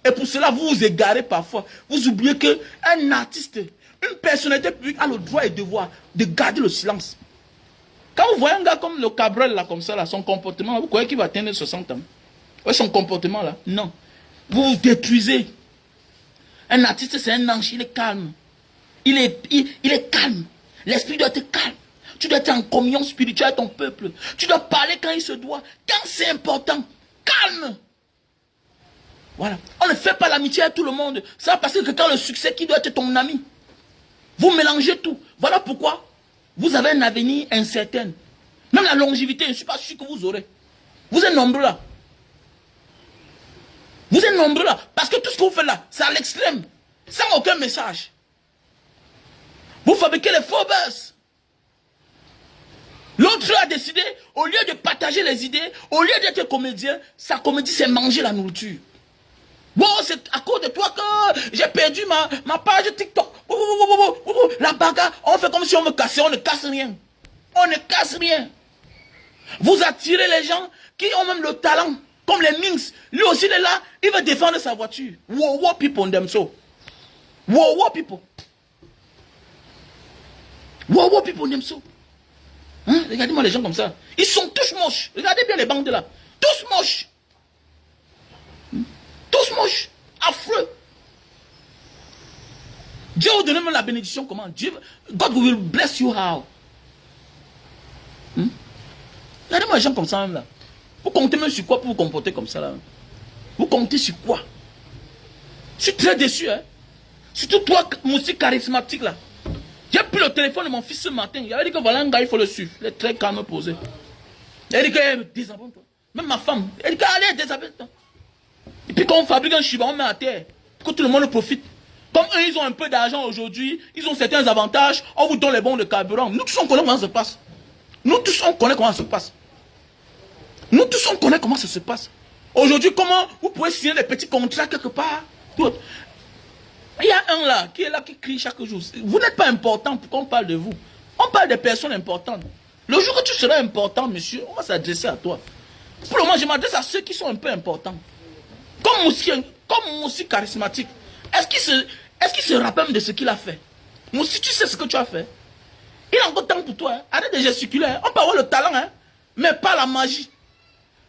Et pour cela, vous vous égarez parfois. Vous oubliez qu'un artiste, une personnalité publique a le droit et le devoir de garder le silence. Quand vous voyez un gars comme le Cabrel, là, comme ça, là, son comportement, vous croyez qu'il va atteindre 60 ans? Ouais, son comportement, là, non. Vous vous détruisez. Un artiste, c'est un ange, il est calme. Il est calme. L'esprit doit être calme. Tu dois être en communion spirituelle avec ton peuple. Tu dois parler quand il se doit. Quand c'est important, calme. Voilà. On ne fait pas l'amitié à tout le monde. Ça va passer que quand le succès qui doit être ton ami. Vous mélangez tout. Voilà pourquoi vous avez un avenir incertain. Même la longévité, je ne suis pas sûr que vous aurez. Vous êtes nombreux là. Vous êtes nombreux là. Parce que tout ce que vous faites là, c'est à l'extrême. Sans aucun message. Vous fabriquez les faux buzz. L'autre a décidé, au lieu de partager les idées, au lieu d'être comédien, sa comédie c'est manger la nourriture. Bon, c'est à cause de toi que j'ai perdu ma page TikTok. La bagarre, on fait comme si on me cassait, on ne casse rien. On ne casse rien. Vous attirez les gens qui ont même le talent, comme les Minx. Lui aussi, il est là, il veut défendre sa voiture. Wow, people them so. Wow, people. Wow, people them so. Hein? Regardez-moi les gens comme ça. Ils sont tous moches. Regardez bien les bandes là. Tous moches. Tous moches. Affreux. Dieu vous donne même la bénédiction comment? God will bless you how? Regardez-moi les gens comme ça même là. Vous comptez même sur quoi pour vous comporter comme ça là? Vous comptez sur quoi? Je suis très déçu. Hein? Surtout toi, Moussi charismatique là. J'ai pris le téléphone de mon fils ce matin. Il avait dit que voilà un gars, il faut le suivre. Il est très calme, posé. Il a dit que désabonne-toi. Même ma femme. Elle dit que allez, désabonne-toi. Et puis quand on fabrique un chiba, on met à terre. Que tout le monde profite. Comme eux, ils ont un peu d'argent aujourd'hui, ils ont certains avantages, on vous donne les bons de carburant. Nous tous, on connaît comment ça se passe. Nous tous, on connaît comment ça se passe. Nous tous, on connaît comment ça se passe. Aujourd'hui, comment vous pouvez signer des petits contrats quelque part? Tout. Il y a un là, qui est là, qui crie chaque jour. Vous n'êtes pas important pour qu'on parle de vous. On parle des personnes importantes. Le jour que tu seras important, monsieur, on va s'adresser à toi. Pour le moment, je m'adresse à ceux qui sont un peu importants. Comme Moussi charismatique. Est-ce qu'il se rappelle de ce qu'il a fait? Moussi, tu sais ce que tu as fait. Il a encore temps pour toi. Hein? Arrête de gesticuler. Hein? On peut avoir le talent, hein? Mais pas la magie.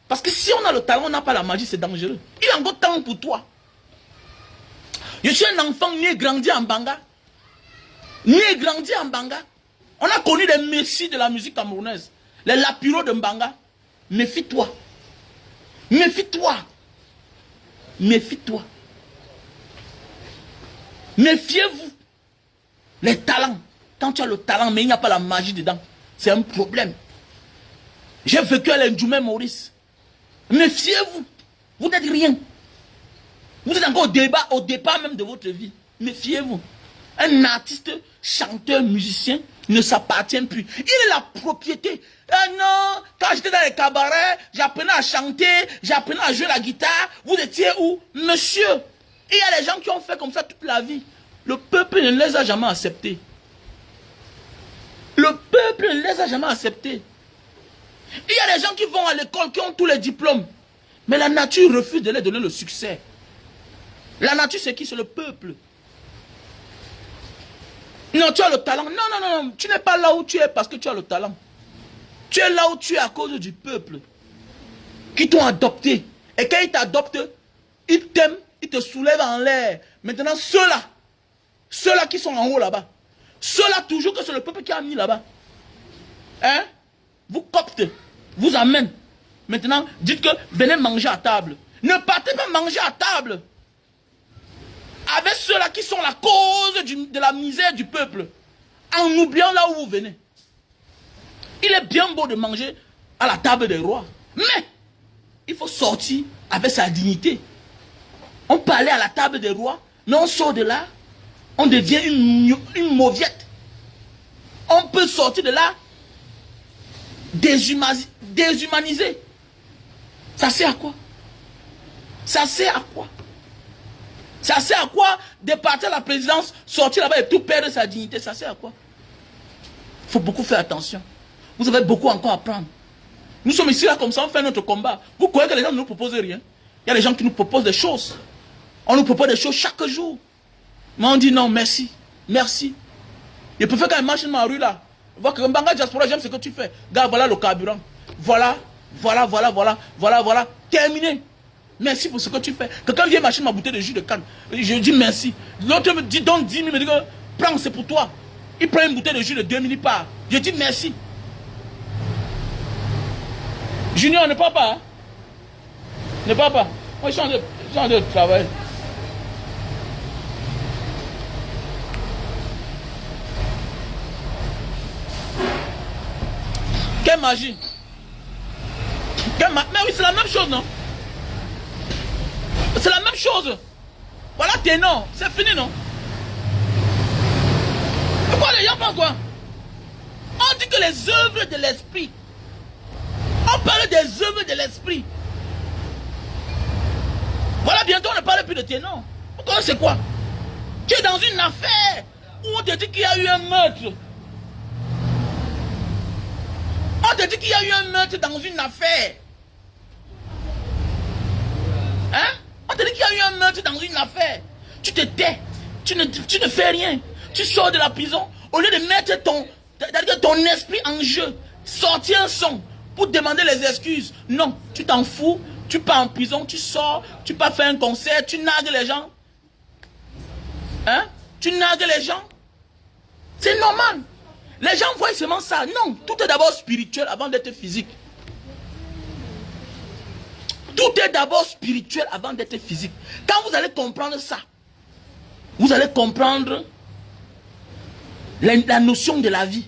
Parce que si on a le talent, on n'a pas la magie, c'est dangereux. Il a encore temps pour toi. Je suis un enfant né et grandi en Banga. Né et grandi en Banga. On a connu des messies de la musique camerounaise. Les Lapiro de Mbanga. Méfie-toi. Méfie-toi. méfie-toi. Méfiez-vous. Les talents. Quand tu as le talent, mais il n'y a pas la magie dedans, c'est un problème. J'ai vécu à l'Indjoumé Maurice. Méfiez-vous. Vous n'êtes rien. Vous êtes encore au départ même de votre vie. Méfiez-vous. Un artiste, chanteur, musicien ne s'appartient plus. Il est la propriété. Ah non, quand j'étais dans les cabarets, j'apprenais à chanter, j'apprenais à jouer la guitare. Vous étiez où? Monsieur. Il y a des gens qui ont fait comme ça toute la vie. Le peuple ne les a jamais acceptés. Le peuple ne les a jamais acceptés. Il y a des gens qui vont à l'école, qui ont tous les diplômes. Mais la nature refuse de leur donner le succès. La nature, c'est qui? C'est le peuple. Non, tu as le talent. Non, non, non, non. Tu n'es pas là où tu es parce que tu as le talent. Tu es là où tu es à cause du peuple. Qui t'ont adopté. Et quand ils t'adoptent, ils t'aiment, ils te soulèvent en l'air. Maintenant, ceux-là qui sont en haut là-bas, ceux-là toujours que c'est le peuple qui a mis là-bas. Hein? Vous coptez, vous amène. Maintenant, dites que venez manger à table. Ne partez pas manger à table avec ceux-là qui sont la cause de la misère du peuple, en oubliant là où vous venez. Il est bien beau de manger à la table des rois, mais il faut sortir avec sa dignité. On peut aller à la table des rois, mais on sort de là, on devient une mauviette. On peut sortir de là déshumanisé. Ça sert à quoi? Ça sert à quoi? Ça sert à quoi de partir à la présidence, sortir là-bas et tout perdre sa dignité? Ça sert à quoi? Il faut beaucoup faire attention. Vous avez beaucoup encore à prendre. Nous sommes ici là comme ça, on fait notre combat. Vous croyez que les gens ne nous proposent rien? Il y a des gens qui nous proposent des choses. On nous propose des choses chaque jour. Mais on dit non, merci. Merci. Je préfère quand ils marchent dans ma rue là. Voir que Mbanga Diaspora, j'aime ce que tu fais. Gars, voilà le carburant. Voilà. Terminé. Merci pour ce que tu fais. Quelqu'un vient m'acheter ma bouteille de jus de canne. Je dis merci. L'autre me dit, donne 10 000, me dit que prends, c'est pour toi. Il prend une bouteille de jus de 2 000 par. Je dis merci. Junior, ne parle pas. Hein? Ne parle pas. Moi, je suis en train de travailler. Quelle magie. Mais oui, c'est la même chose, non? C'est la même chose. Voilà, t'es non. C'est fini, non? Pourquoi les gens parlent quoi? On dit que les œuvres de l'esprit. On parle des œuvres de l'esprit. Voilà, bientôt on ne parle plus de tes noms. Pourquoi c'est quoi? Tu es dans une affaire où on te dit qu'il y a eu un meurtre. On te dit qu'il y a eu un meurtre dans une affaire. Hein? On te dit qu'il y a eu un meurtre dans une affaire. Tu te tais. Tu ne fais rien. Tu sors de la prison. Au lieu de mettre ton esprit en jeu, sortir un son pour demander les excuses. Non, tu t'en fous. Tu pars en prison, tu sors, tu pars faire un concert, tu nargues les gens. Hein? Tu nargues les gens. C'est normal. Les gens voient seulement ça. Non, tout est d'abord spirituel avant d'être physique. Tout est d'abord spirituel avant d'être physique. Quand vous allez comprendre ça, vous allez comprendre la notion de la vie.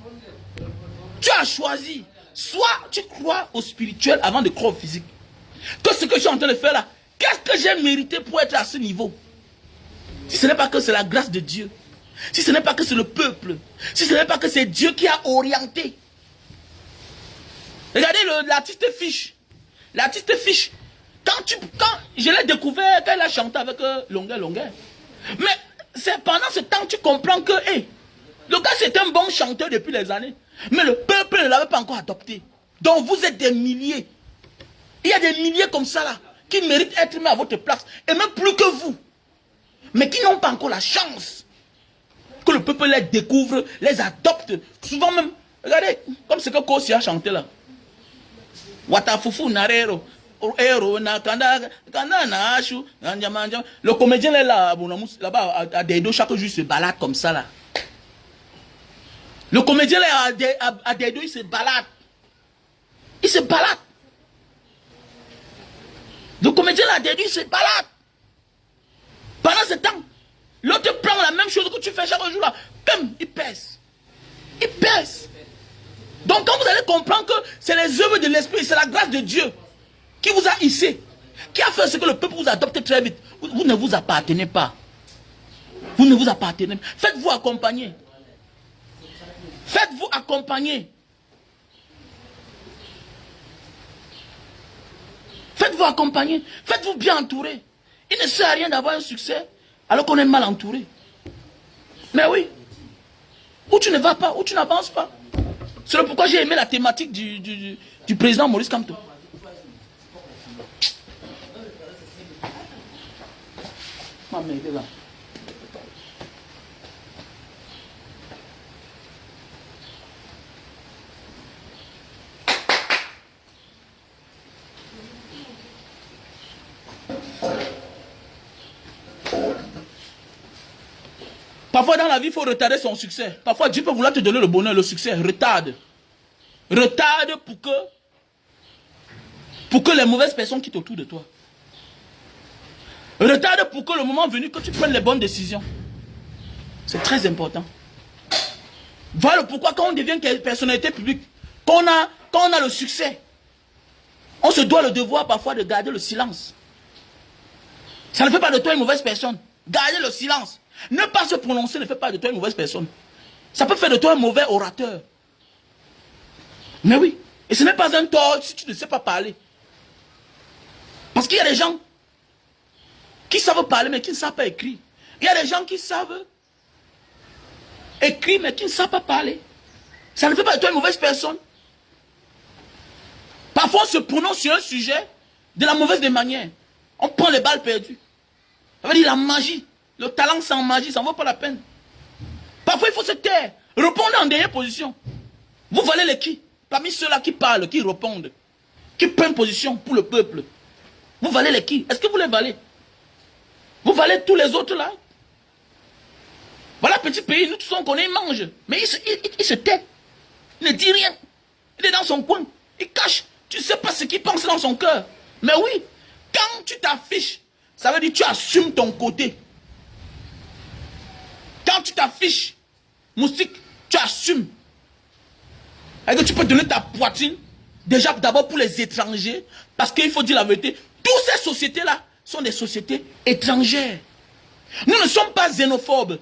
Tu as choisi. Soit tu crois au spirituel avant de croire au physique. Que ce que je suis en train de faire là, qu'est-ce que j'ai mérité pour être à ce niveau? Si ce n'est pas que c'est la grâce de Dieu, si ce n'est pas que c'est le peuple, si ce n'est pas que c'est Dieu qui a orienté. Regardez l'artiste Fish. L'artiste Fish, quand je l'ai découvert, quand il a chanté avec Longueur. Mais c'est pendant ce temps que tu comprends que le gars c'est un bon chanteur depuis les années. Mais le peuple ne l'avait pas encore adopté. Donc vous êtes des milliers. Il y a des milliers comme ça là, qui méritent d'être mis à votre place. Et même plus que vous. Mais qui n'ont pas encore la chance. Que le peuple les découvre, les adopte. Souvent même, regardez, comme ce que Kossi a chanté là. Watafufu narero. Le comédien là-bas à Dedo, chaque jour il se balade comme ça là. Le comédien là à Dedo, il se balade. Il se balade. Le comédien là, il se balade. pendant ce temps, l'autre prend la même chose que tu fais chaque jour là. Comme il pèse. Il pèse. Donc quand vous allez comprendre que c'est les œuvres de l'esprit, c'est la grâce de Dieu qui vous a hissé, qui a fait ce que le peuple vous adopte très vite. Vous ne vous appartenez pas. Vous ne vous appartenez pas. Faites-vous accompagner. Faites-vous accompagner. Faites-vous accompagner. Faites-vous bien entourer. Il ne sert à rien d'avoir un succès alors qu'on est mal entouré. Mais oui. Où tu ne vas pas, où tu n'avances pas. C'est pourquoi j'ai aimé la thématique du président Maurice Kamto. Là. Parfois dans la vie, il faut retarder son succès. Parfois Dieu peut vouloir te donner le bonheur, le succès. Retarde. Retarde pour que les mauvaises personnes quittent autour de toi. Retarde pour que le moment venu, que tu prennes les bonnes décisions. C'est très important. Voilà pourquoi quand on devient personnalité publique, quand on a le succès, on se doit le devoir parfois de garder le silence. Ça ne fait pas de toi une mauvaise personne. Garder le silence. Ne pas se prononcer ne fait pas de toi une mauvaise personne. Ça peut faire de toi un mauvais orateur. Mais oui. Et ce n'est pas un tort si tu ne sais pas parler. Parce qu'il y a des gens qui savent parler mais qui ne savent pas écrire. Il y a des gens qui savent écrire mais qui ne savent pas parler. Ça ne fait pas de toi une mauvaise personne. Parfois on se prononce sur un sujet de la mauvaise des manières. On prend les balles perdues. Ça veut dire la magie. Le talent sans magie, ça ne vaut pas la peine. Parfois, il faut se taire. Répondre en dernière position. Vous valez les qui? Parmi ceux-là qui parlent, qui répondent, qui prennent position pour le peuple. Vous valez les qui? Est-ce que vous les valez? Vous valez tous les autres là? Voilà, petit pays, nous tous on connaît, il mange. Mais il se tait. Il ne dit rien. Il est dans son coin. Il cache. Tu ne sais pas ce qu'il pense dans son cœur. Mais oui, quand tu t'affiches, ça veut dire que tu assumes ton côté. Quand tu t'affiches, moustique, tu assumes. Et que tu peux donner ta poitrine, déjà d'abord pour les étrangers, parce qu'il faut dire la vérité, toutes ces sociétés-là sont des sociétés étrangères. Nous ne sommes pas xénophobes.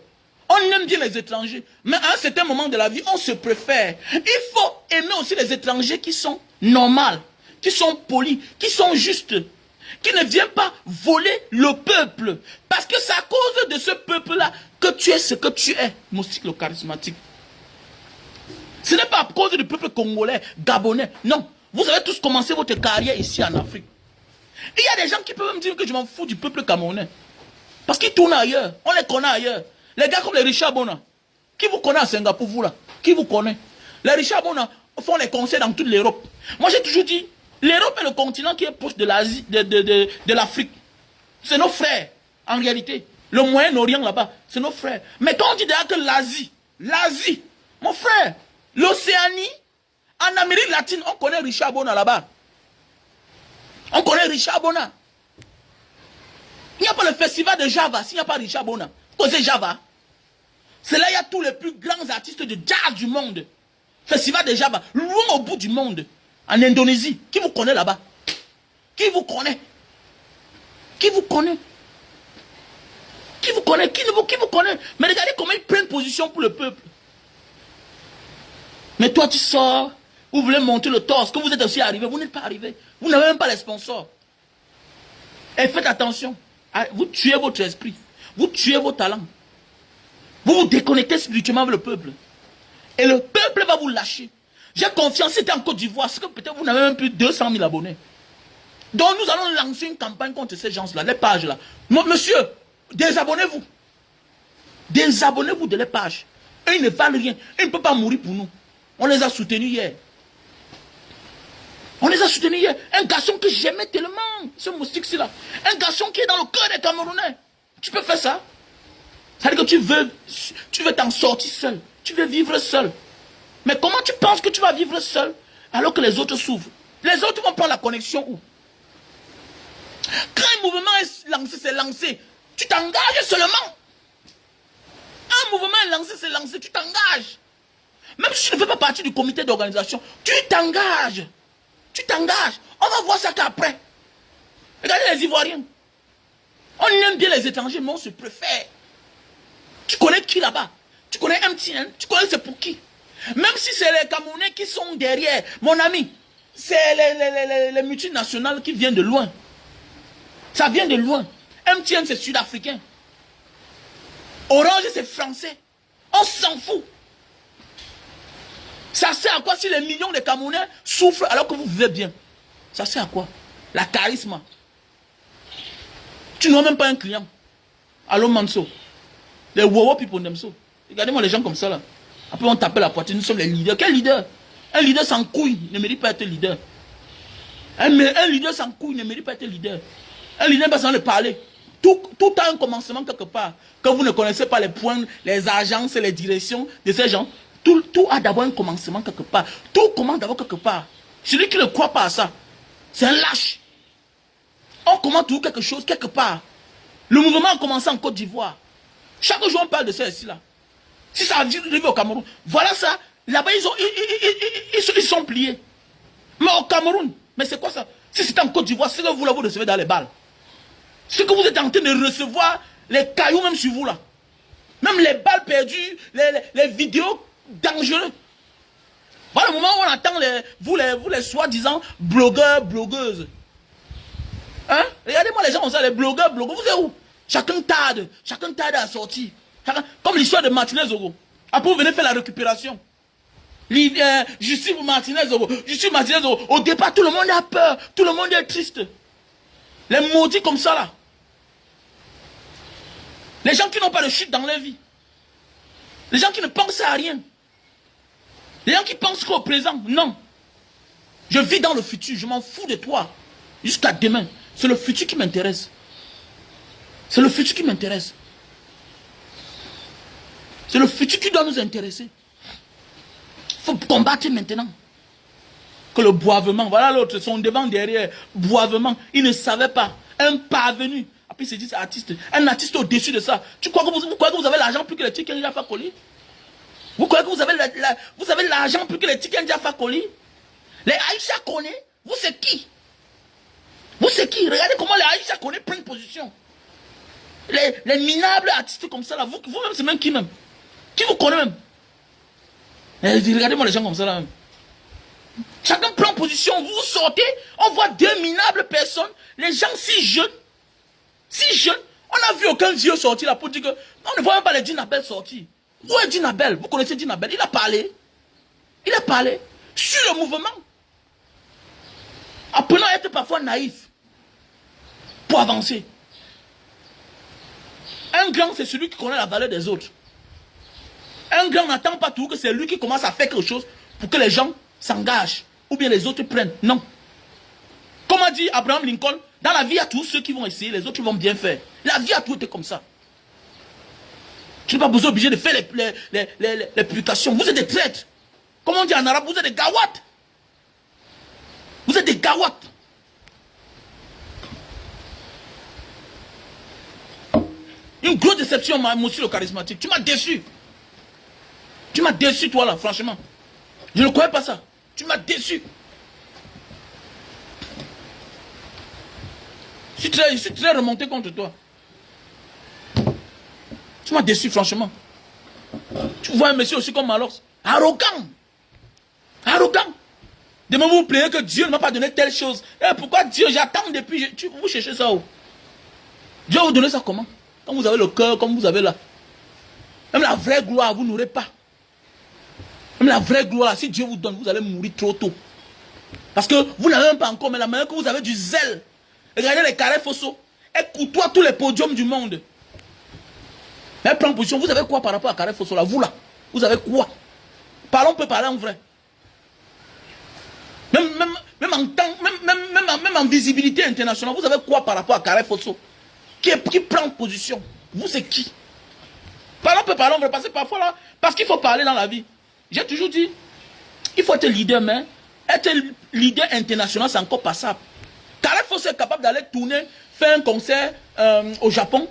On aime bien les étrangers, mais à un certain moment de la vie, on se préfère. Il faut aimer aussi les étrangers qui sont normaux, qui sont polis, qui sont justes, qui ne viennent pas voler le peuple. Parce que c'est à cause de ce peuple-là que tu es ce que tu es, moustique le charismatique. Ce n'est pas à cause du peuple congolais, gabonais. Non, vous avez tous commencé votre carrière ici en Afrique. Il y a des gens qui peuvent me dire que je m'en fous du peuple camerounais. Parce qu'ils tournent ailleurs, on les connaît ailleurs. Les gars comme les Richard Bona, qui vous connaît à Singapour, vous là? Qui vous connaît? Les Richard Bona font les concerts dans toute l'Europe. Moi j'ai toujours dit, l'Europe est le continent qui est proche de l'Asie, de l'Afrique. C'est nos frères, en réalité. Le Moyen-Orient là-bas, c'est nos frères. Mais quand on dit d'ailleurs que l'Asie, mon frère, l'Océanie, en Amérique latine, on connaît Richard Bona là-bas. On connaît Richard Bona. Il n'y a pas le festival de Java s'il n'y a pas Richard Bona. Vous connaissez Java? C'est là il y a tous les plus grands artistes de jazz du monde. Festival de Java, loin au bout du monde. En Indonésie. Qui vous connaît là-bas? Qui vous connaît? Qui vous connaît? Qui vous connaît? Qui vous connaît? Mais regardez comment ils prennent position pour le peuple. Mais toi tu sors, vous voulez monter le torse, que vous êtes aussi arrivé, vous n'êtes pas arrivé. Vous n'avez même pas les sponsors. Et faites attention, vous tuez votre esprit, vous tuez vos talents. Vous vous déconnectez spirituellement avec le peuple. Et le peuple va vous lâcher. J'ai confiance, c'était en Côte d'Ivoire, c'est que peut-être vous n'avez même plus 200 000 abonnés. Donc nous allons lancer une campagne contre ces gens-là, les pages-là. Monsieur, désabonnez-vous. Désabonnez-vous de les pages. Eux, ils ne valent rien. Ils ne peuvent pas mourir pour nous. On les a soutenus hier. On les a soutenus hier. Un garçon que j'aimais tellement, ce moustique-ci là. Un garçon qui est dans le cœur des Camerounais. Tu peux faire ça? Ça veut dire que tu veux t'en sortir seul. Tu veux vivre seul. Mais comment tu penses que tu vas vivre seul alors que les autres s'ouvrent? Les autres vont prendre la connexion où? Quand un mouvement est lancé, c'est lancé. Tu t'engages seulement. Un mouvement est lancé, c'est lancé, tu t'engages. Même si tu ne fais pas partie du comité d'organisation, tu t'engages. Tu t'engages. On va voir ça qu'après. Regardez les Ivoiriens. On aime bien les étrangers, mais on se préfère. Tu connais qui là-bas? Tu connais MTN? Tu connais c'est pour qui? Même si c'est les Camerounais qui sont derrière, mon ami, c'est les multinationales qui viennent de loin. Ça vient de loin. MTN c'est sud-africain. Orange c'est français. On s'en fout. Ça sert à quoi si les millions de Camerounais souffrent alors que vous vivez bien? Ça sert à quoi? La charisme. Tu n'as même pas un client. Allô Manso. Les Wowo people Nemso. Regardez-moi les gens comme ça là. Après on tape la poitrine, nous sommes les leaders. Quel leader? Un leader sans couille ne mérite pas être leader. Un leader sans couille ne mérite pas être leader. Un leader n'a pas besoin de parler. Tout a un commencement quelque part. Quand vous ne connaissez pas les points, les agences, les directions de ces gens, tout a d'abord un commencement quelque part. Tout commence d'abord quelque part. Celui qui ne croit pas à ça, c'est un lâche. On commence toujours quelque chose quelque part. Le mouvement a commencé en Côte d'Ivoire. Chaque jour on parle de ça ici là. Si ça arrive au Cameroun, voilà ça. Là-bas ils sont pliés. Mais au Cameroun, mais c'est quoi ça? Si c'est en Côte d'Ivoire, c'est que vous là vous recevez dans les balles. C'est que vous êtes en train de recevoir les cailloux même sur vous là. Même les balles perdues, les vidéos dangereuses. Voilà le moment où on entend vous les soi-disant blogueurs, blogueuses. Hein? Regardez-moi les gens comme ça, les blogueurs, vous êtes où? Chacun tarde à sortir. Comme l'histoire de Martinez Zogo. Après vous venez faire la récupération. Justice Martinez Zogo. Justice Martinez Zogo. Au départ, tout le monde a peur. Tout le monde est triste. Les maudits comme ça là. Les gens qui n'ont pas de chute dans leur vie. Les gens qui ne pensent à rien. Les gens qui pensent qu'au présent. Non. Je vis dans le futur. Je m'en fous de toi. Jusqu'à demain. C'est le futur qui m'intéresse. C'est le futur qui m'intéresse. C'est le futur qui doit nous intéresser. Il faut combattre maintenant. Que le boivement, voilà l'autre, son devant, derrière, boivement, il ne savait pas. Un parvenu. Après il se dit c'est artiste. Un artiste au-dessus de ça. Tu crois que vous croyez que vous avez l'argent plus que les tickets Jaffa Koli? Vous croyez que vous avez l'argent plus que les tickets Jaffa Koli? Les Aïcha Kone, vous c'est qui? Vous c'est qui? Regardez comment les Aïcha Kone prennent position. Les minables artistes comme ça là, vous-même c'est même qui même? Qui vous connaît même? Regardez-moi les gens comme ça là même. Chacun prend position, vous sortez, on voit deux minables personnes, les gens si jeunes, on n'a vu aucun vieux sortir là pour dire que, on ne voit même pas les Dinabel sortir. Où est Dinabel? Vous connaissez Dinabel? Il a parlé sur le mouvement. Apprenons à être parfois naïf pour avancer. Un grand c'est celui qui connaît la valeur des autres. Un grand n'attend pas tout que c'est lui qui commence à faire quelque chose pour que les gens s'engagent. Ou bien les autres prennent. Non. Comme a dit Abraham Lincoln, dans la vie, il y a tous ceux qui vont essayer, les autres vont bien faire. La vie a tout été comme ça. Tu n'es pas besoin obligé de faire les publications. Vous êtes des traîtres. Comme on dit en arabe, vous êtes des gawat. Vous êtes des gawat. Une grosse déception, monsieur le charismatique. Tu m'as déçu. Tu m'as déçu, toi là, franchement. Je ne croyais pas ça. Tu m'as déçu. Je suis très remonté contre toi. Tu m'as déçu, franchement. Tu vois un monsieur aussi comme Malos. Arrogant. Arrogant. Demain vous vous plaignez que Dieu ne m'a pas donné telle chose. Et pourquoi Dieu, j'attends depuis. Vous cherchez ça où? Dieu va vous donner ça comment? Quand vous avez le cœur, comme vous avez là. Même la vraie gloire, vous n'aurez pas. Même la vraie gloire, si Dieu vous donne, vous allez mourir trop tôt. Parce que vous n'avez même pas encore, mais la manière que vous avez du zèle. Regardez les carrés Fosso. Elle côtoie tous les podiums du monde. Mais elle prend position. Vous avez quoi par rapport à carré Fosso là? Vous là, vous avez quoi? On peut parler en vrai. Même en visibilité internationale, vous avez quoi par rapport à carré Fosso? Qui prend position? Vous c'est qui? On peut parler en vrai. Parce que parfois là, parce qu'il faut parler dans la vie. J'ai toujours dit, il faut être leader, mais être leader international, c'est encore passable. Carré Fosso est capable d'aller tourner, faire un concert au Japon.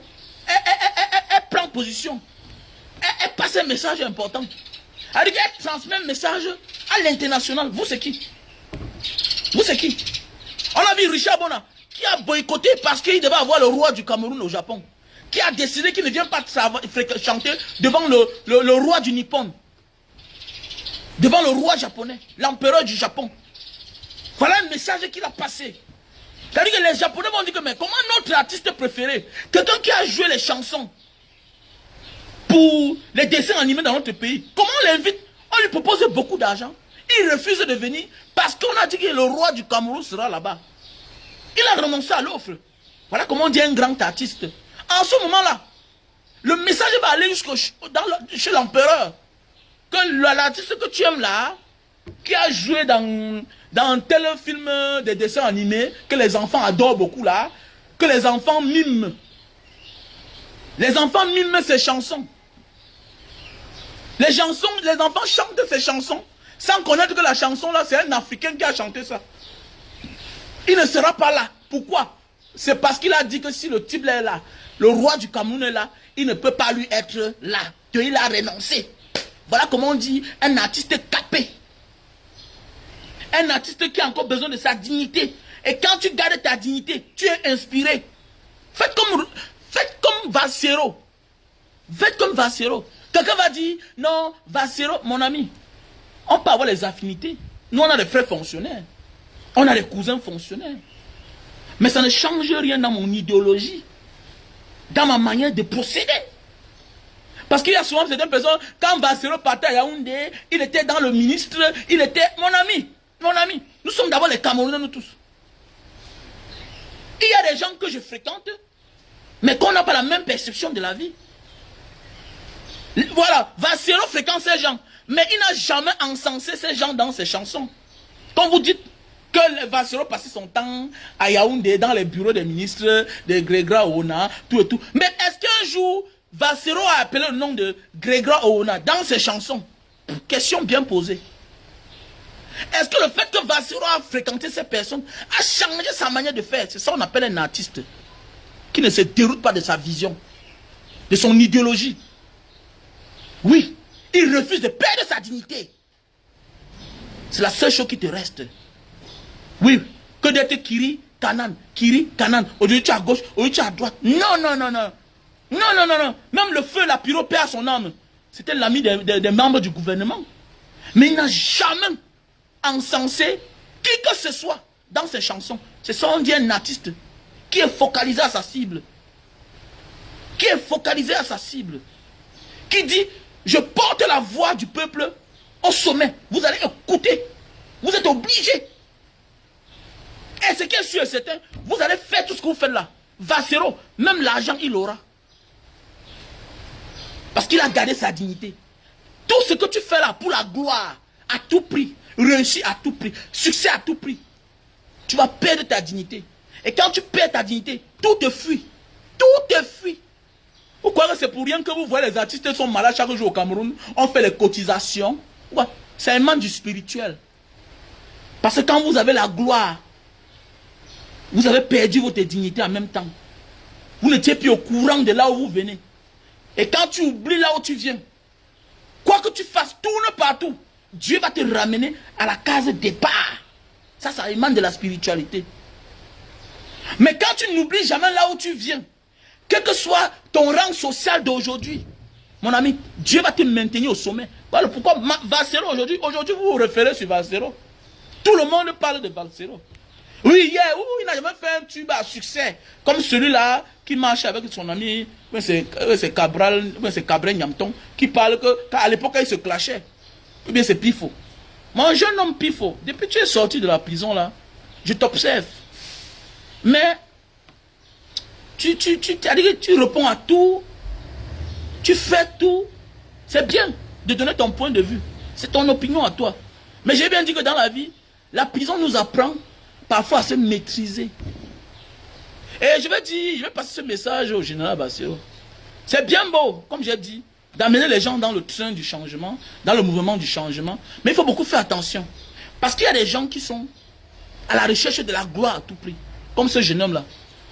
position. Elle passe un message important. Elle dit qu'elle transmet un message à l'international. Vous, c'est qui? Vous, c'est qui? On a vu Richard Bona, qui a boycotté parce qu'il devait avoir le roi du Cameroun au Japon. Qui a décidé qu'il ne vient pas chanter devant le roi du Nippon. Devant le roi japonais, l'empereur du Japon. Voilà un message qu'il a passé. C'est-à-dire que les Japonais vont dire que mais comment notre artiste préféré, quelqu'un qui a joué les chansons pour les dessins animés dans notre pays, comment on l'invite? On lui propose beaucoup d'argent. Il refuse de venir parce qu'on a dit que le roi du Cameroun sera là-bas. Il a renoncé à l'offre. Voilà comment on dit un grand artiste. En ce moment-là, le message va aller chez l'empereur. Que l'artiste que tu aimes là, qui a joué dans tel film de dessins animés, que les enfants adorent beaucoup là, que les enfants miment. Les enfants miment ces chansons. Les enfants chantent ces chansons, sans connaître que la chanson là, c'est un Africain qui a chanté ça. Il ne sera pas là. Pourquoi? C'est parce qu'il a dit que si le type là est là, le roi du Cameroun est là, il ne peut pas lui être là. Il a renoncé. Voilà comment on dit un artiste capé. Un artiste qui a encore besoin de sa dignité. Et quand tu gardes ta dignité, tu es inspiré. Faites comme Valsero. Faites comme Valsero. Quelqu'un va dire, non, Valsero, mon ami, on peut avoir les affinités. Nous, on a des frères fonctionnaires. On a des cousins fonctionnaires. Mais ça ne change rien dans mon idéologie. Dans ma manière de procéder. Parce qu'il y a souvent certaines personnes, quand Valsero partait à Yaoundé, il était dans le ministre, il était mon ami. Nous sommes d'abord les Camerounais, nous tous. Il y a des gens que je fréquente, mais qu'on n'a pas la même perception de la vie. Voilà, Valsero fréquente ces gens, mais il n'a jamais encensé ces gens dans ses chansons. Quand vous dites que Valsero passait son temps à Yaoundé, dans les bureaux des ministres, de Grégoire Oona, tout et tout. Mais est-ce qu'un jour, Valsero a appelé le nom de Grégoire Oona dans ses chansons? Question bien posée. Est-ce que le fait que Valsero a fréquenté ces personnes a changé sa manière de faire? C'est ça qu'on appelle un artiste qui ne se déroute pas de sa vision, de son idéologie. Oui, il refuse de perdre sa dignité. C'est la seule chose qui te reste. Oui, que d'être Kiri Kanan. Aujourd'hui tu es à gauche, aujourd'hui tu es à droite. Non. Même le feu, la pyro perd son âme. C'était l'ami des membres du gouvernement. Mais il n'a jamais encensé qui que ce soit dans ses chansons. C'est ça, on dit un artiste qui est focalisé à sa cible. Qui dit, je porte la voix du peuple au sommet. Vous allez écouter. Vous êtes obligés. Et ce qui est sûr et certain, vous allez faire tout ce que vous faites là. Valsero, même l'argent, il aura. Parce qu'il a gardé sa dignité. Tout ce que tu fais là pour la gloire, à tout prix, réussir à tout prix, succès à tout prix, tu vas perdre ta dignité. Et quand tu perds ta dignité, tout te fuit. Vous croyez que c'est pour rien que vous voyez les artistes sont malades chaque jour au Cameroun, on fait les cotisations. Ouais, c'est un manque du spirituel. Parce que quand vous avez la gloire, vous avez perdu votre dignité en même temps. Vous n'étiez plus au courant de là où vous venez. Et quand tu oublies là où tu viens, quoi que tu fasses, tourne partout, Dieu va te ramener à la case départ. Ça émane de la spiritualité. Mais quand tu n'oublies jamais là où tu viens, quel que soit ton rang social d'aujourd'hui, mon ami, Dieu va te maintenir au sommet. Voilà pourquoi Valsero aujourd'hui, vous vous référez sur Valsero. Tout le monde parle de Valsero. Oui, il n'a jamais fait un tube à succès comme celui-là qui marche avec son ami, c'est Cabral Nyamton, qui parle qu'à l'époque il se clashait. Ou bien c'est Pifo. Mon jeune homme Pifo, depuis que tu es sorti de la prison là, je t'observe. Mais tu réponds à tout, tu fais tout. C'est bien de donner ton point de vue. C'est ton opinion à toi. Mais j'ai bien dit que dans la vie, la prison nous apprend parfois à se maîtriser. Et je vais passer ce message au général Valsero. C'est bien beau, comme j'ai dit, d'amener les gens dans le train du changement, dans le mouvement du changement. Mais il faut beaucoup faire attention. Parce qu'il y a des gens qui sont à la recherche de la gloire à tout prix. Comme ce jeune homme-là.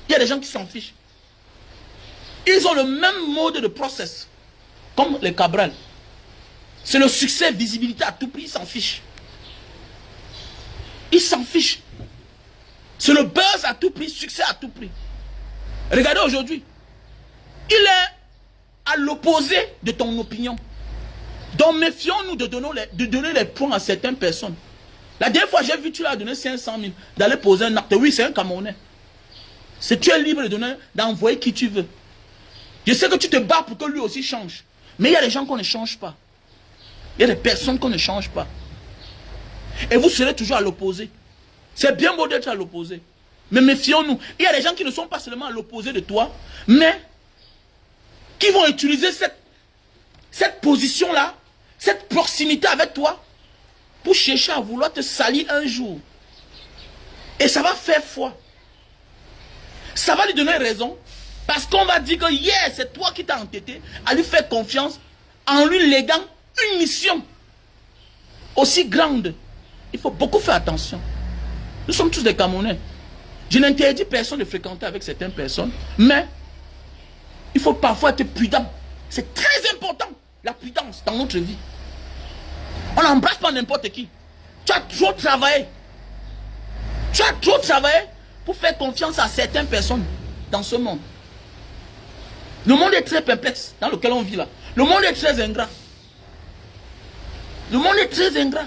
Il y a des gens qui s'en fichent. Ils ont le même mode de process. Comme les Cabral. C'est le succès, visibilité à tout prix, ils s'en fichent. Ils s'en fichent. C'est le buzz à tout prix, succès à tout prix. Regardez aujourd'hui. Il est à l'opposé de ton opinion. Donc méfions-nous de donner les points à certaines personnes. La dernière fois, j'ai vu, tu lui as donné 500 000 d'aller poser un acte. Oui, c'est un Camerounais. Tu es libre de donner, d'envoyer qui tu veux. Je sais que tu te bats pour que lui aussi change. Mais il y a des gens qu'on ne change pas. Il y a des personnes qu'on ne change pas. Et vous serez toujours à l'opposé. C'est bien beau d'être à l'opposé. Mais méfions-nous. Il y a des gens qui ne sont pas seulement à l'opposé de toi, mais qui vont utiliser cette position-là, cette proximité avec toi, pour chercher à vouloir te salir un jour. Et ça va faire foi. Ça va lui donner raison. Parce qu'on va dire que yeah, c'est toi qui t'as entêté à lui faire confiance en lui léguant une mission aussi grande. Il faut beaucoup faire attention. Nous sommes tous des Camerounais. Je n'interdis personne de fréquenter avec certaines personnes, mais il faut parfois être prudent. C'est très important, la prudence dans notre vie. On n'embrasse pas n'importe qui. Tu as trop travaillé. Tu as trop travaillé pour faire confiance à certaines personnes dans ce monde. Le monde est très perplexe dans lequel on vit là. Le monde est très ingrat. Le monde est très ingrat.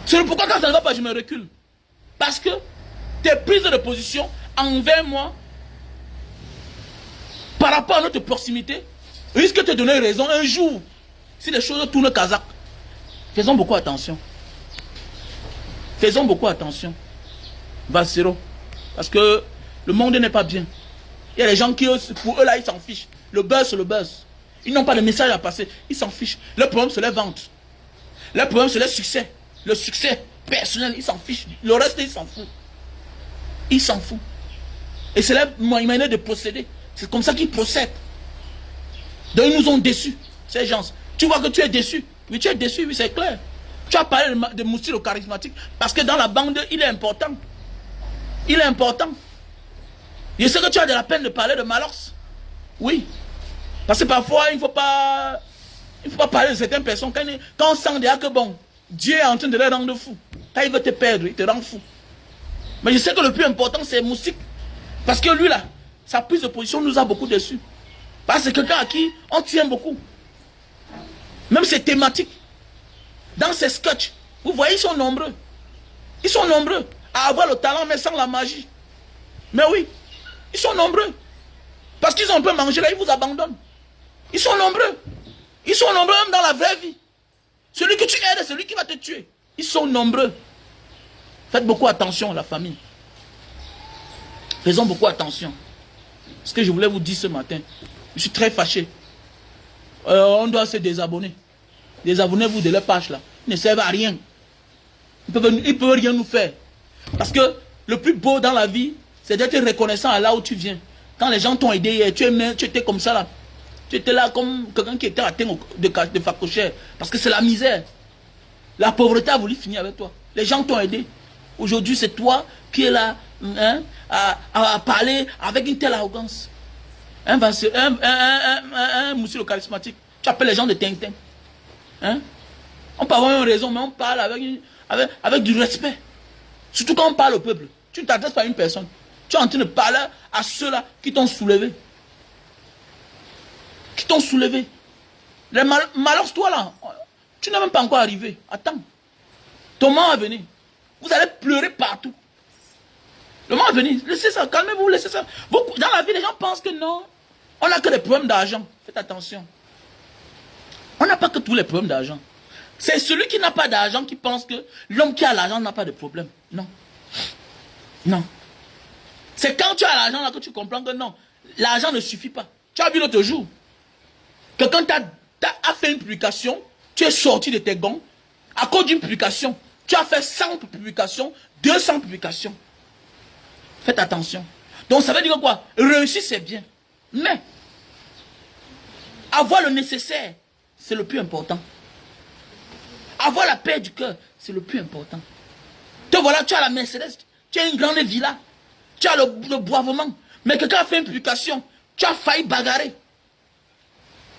C'est pourquoi quand ça ne va pas, je me recule. Parce que tes prises de position envers moi, par rapport à notre proximité, risquent de te donner raison un jour. Si les choses tournent kazakh. Faisons beaucoup attention. Faisons beaucoup attention. Valsero. Parce que le monde n'est pas bien. Il y a des gens qui, pour eux là, ils s'en fichent. Le buzz, c'est le buzz. Ils n'ont pas de message à passer. Ils s'en fichent. Le problème, c'est les ventes. Le problème, c'est le succès. Le succès personnel, ils s'en fichent. Le reste, ils s'en foutent. Ils s'en foutent. Et c'est leur manière de procéder. C'est comme ça qu'ils procèdent. Donc, ils nous ont déçus, ces gens. Tu vois que tu es déçu. Oui, tu es déçu, oui, c'est clair. Tu as parlé de Moussi le charismatique. Parce que dans la bande, il est important. Il est important. Je sais que tu as de la peine de parler de Malox. Oui. Parce que parfois, il ne faut pas parler de certaines personnes. Quand on sent déjà que bon, Dieu est en train de les rendre fous. Quand il veut te perdre, il te rend fou. Mais je sais que le plus important, c'est Moussi. Parce que lui, là, sa prise de position nous a beaucoup déçus. Parce que c'est quelqu'un à qui on tient beaucoup. Même ses thématiques. Dans ses sketchs. Vous voyez, ils sont nombreux. Ils sont nombreux à avoir le talent, mais sans la magie. Mais oui, ils sont nombreux. Parce qu'ils ont un peu mangé là, ils vous abandonnent. Ils sont nombreux. Ils sont nombreux même dans la vraie vie. Celui que tu aides, c'est celui qui va te tuer. Ils sont nombreux. Faites beaucoup attention, la famille. Faisons beaucoup attention. Ce que je voulais vous dire ce matin. Je suis très fâché. On doit se désabonner. Désabonnez-vous de leur page là. Ils ne servent à rien. Ils ne peuvent rien nous faire. Parce que le plus beau dans la vie, c'est d'être reconnaissant à là où tu viens. Quand les gens t'ont aidé hier, tu étais comme ça là. Tu étais là comme quelqu'un qui était atteint de facochère. Parce que c'est la misère. La pauvreté a voulu finir avec toi. Les gens t'ont aidé. Aujourd'hui, c'est toi qui es là à parler avec une telle arrogance. Un monsieur le charismatique. Tu appelles les gens de Tintin. Hein? On peut avoir une raison, mais on parle avec du respect. Surtout quand on parle au peuple. Tu ne t'adresses pas à une personne. Tu es en train de parler à ceux-là qui t'ont soulevé. Qui t'ont soulevé. Les malheurs, toi là, tu n'es même pas encore arrivé. Attends. Ton moment va venir. Vous allez pleurer partout. Le moment va venir. Laissez ça, calmez-vous, laissez ça. Dans la vie, les gens pensent que non. On n'a que des problèmes d'argent. Faites attention. On n'a pas que tous les problèmes d'argent. C'est celui qui n'a pas d'argent qui pense que l'homme qui a l'argent n'a pas de problème. Non. Non. C'est quand tu as l'argent là que tu comprends que non. L'argent ne suffit pas. Tu as vu l'autre jour. Quelqu'un a fait une publication. Tu es sorti de tes gonds. À cause d'une publication. Tu as fait 100 publications. 200 publications. Faites attention. Donc ça veut dire quoi? Réussir c'est bien. Mais avoir le nécessaire, c'est le plus important. Avoir la paix du cœur, c'est le plus important. Te voilà, tu as la Mercedes, tu as une grande villa, tu as le boivement. Mais quelqu'un a fait une publication Tu as failli bagarrer.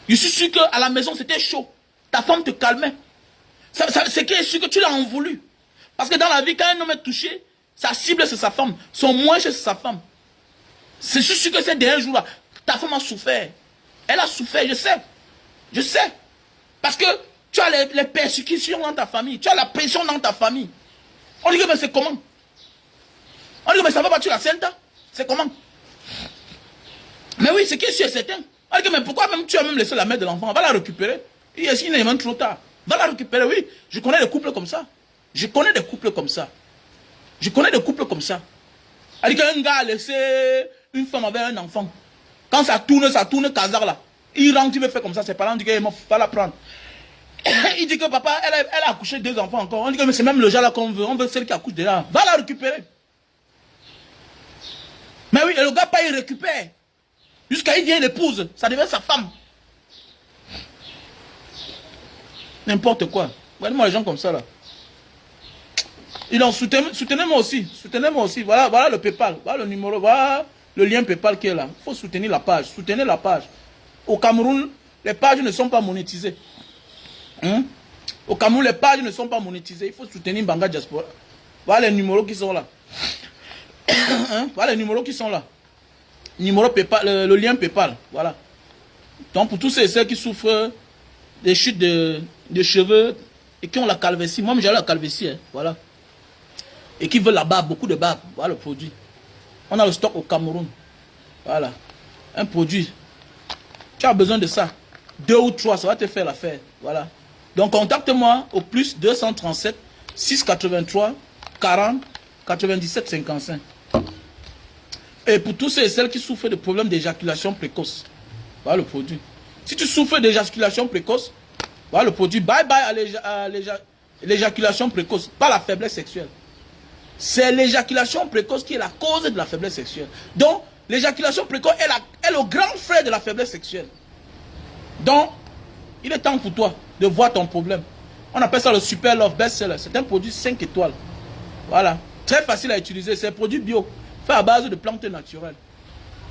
Je suis sûr qu'à la maison, c'était chaud. Ta femme te calmait. C'est qui est sûr que tu l'as en voulu. Parce que dans la vie, quand un homme est touché, sa cible, c'est sa femme. Son moins, c'est sa femme. C'est sûr que ces derniers jours-là, ta femme a souffert. Elle a souffert, je sais. Je sais. Parce que tu as les persécutions dans ta famille. Tu as la pression dans ta famille. On dit que mais c'est comment? On dit que mais ça va pas, tu la sainte? C'est comment? Mais oui, c'est qui est sûr et certain. On dit que mais pourquoi même tu as même laissé la mère de l'enfant? Va la récupérer. Il est même trop tard. Va la récupérer, oui. Je connais des couples comme ça. Je connais des couples comme ça. Je connais des couples comme ça. On dit qu'un gars a laissé une femme avec un enfant. Quand ça tourne, casar là. Il rentre, il veut faire comme ça. Ses parents disent qu'il va la prendre. Il dit que papa, elle a accouché 2 enfants encore. On dit que c'est même le genre là qu'on veut. On veut celle qui accouche déjà. Va la récupérer. Mais oui, et le gars pas il récupère. Jusqu'à il vient l'épouse. Ça devient sa femme. N'importe quoi. Regardez-moi les gens comme ça là. Ils ont soutenez-moi aussi. Soutenez-moi aussi. Voilà le PayPal. Voilà le numéro. Voilà le lien PayPal qui est là. Il faut soutenir la page. Soutenez la page. Au Cameroun, les pages ne sont pas monétisées. Au Cameroun, les pages ne sont pas monétisées. Il faut soutenir Banga Diaspora. Voilà les numéros qui sont là. Voilà les numéros qui sont là. Numéro PayPal, le lien PayPal. Voilà. Donc pour tous ceux qui souffrent des chutes de cheveux et qui ont la calvitie. Moi, j'ai la calvitie. Hein, voilà. Et qui veulent la barbe, beaucoup de barbe. Voilà le produit. On a le stock au Cameroun. Voilà. Un produit. Tu as besoin de ça. 2 ou 3, ça va te faire l'affaire. Voilà. Donc contacte-moi au plus 237 683 40 97 55. Et pour tous ceux et celles qui souffrent de problèmes d'éjaculation précoce, voilà le produit. Si tu souffres d'éjaculation précoce, voilà le produit. Bye bye à l'éjaculation précoce, pas la faiblesse sexuelle. C'est l'éjaculation précoce qui est la cause de la faiblesse sexuelle. Donc, l'éjaculation précoce est le grand frère de la faiblesse sexuelle. Donc, il est temps pour toi de voir ton problème. On appelle ça le Super Love Best Seller. C'est un produit 5 étoiles. Voilà. Très facile à utiliser. C'est un produit bio, fait à base de plantes naturelles.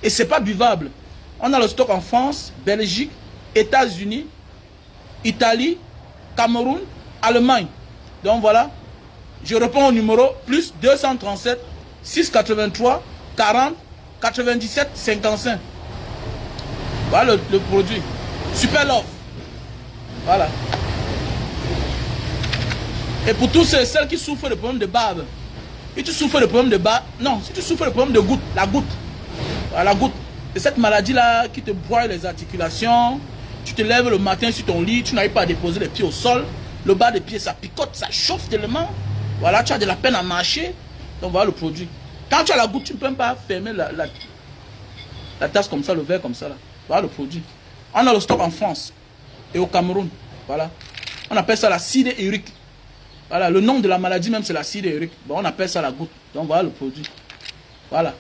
Et c'est pas buvable. On a le stock en France, Belgique, États-Unis, Italie, Cameroun, Allemagne. Donc voilà. Je réponds au numéro plus 237 683 40 97 55. Voilà le produit. Super Love. Voilà. Et pour tous celles qui souffrent de problèmes de barbe, si tu souffres de problèmes de barbe, non, si tu souffres de problèmes de goutte, la goutte, voilà, la goutte, c'est cette maladie-là qui te broie les articulations, tu te lèves le matin sur ton lit, tu n'arrives pas à déposer les pieds au sol, le bas des pieds ça picote, ça chauffe tellement, voilà, tu as de la peine à marcher, donc voilà le produit. Quand tu as la goutte, tu ne peux même pas fermer la tasse comme ça, le verre comme ça, là. Voilà le produit. On a le stock en France et au Cameroun, voilà. On appelle ça la l'acide urique. Voilà, le nom de la maladie même c'est l'acide urique. Bon, on appelle ça la goutte. Donc voilà le produit. Voilà.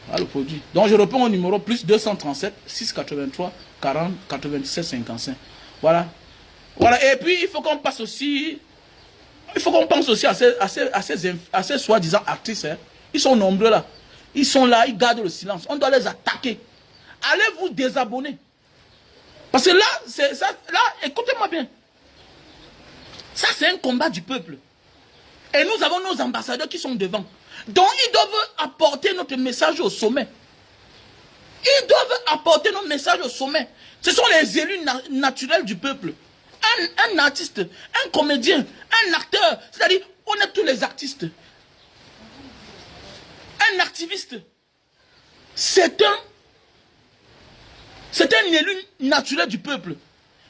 Voilà le produit. Donc je réponds au numéro plus 237 683 40 97 55. Voilà. Voilà. Et puis il faut qu'on passe aussi. Il faut qu'on pense aussi à ces soi-disant actrices. Hein. Ils sont nombreux là. Ils sont là, ils gardent le silence. On doit les attaquer. Allez vous désabonner. Parce que là, c'est ça. Là, écoutez-moi bien. Ça, c'est un combat du peuple. Et nous avons nos ambassadeurs qui sont devant. Donc, ils doivent apporter notre message au sommet. Ils doivent apporter notre message au sommet. Ce sont les élus naturels du peuple. Un artiste, un comédien, un acteur. C'est-à-dire, on est tous les artistes. Un activiste. C'est un élu naturel du peuple.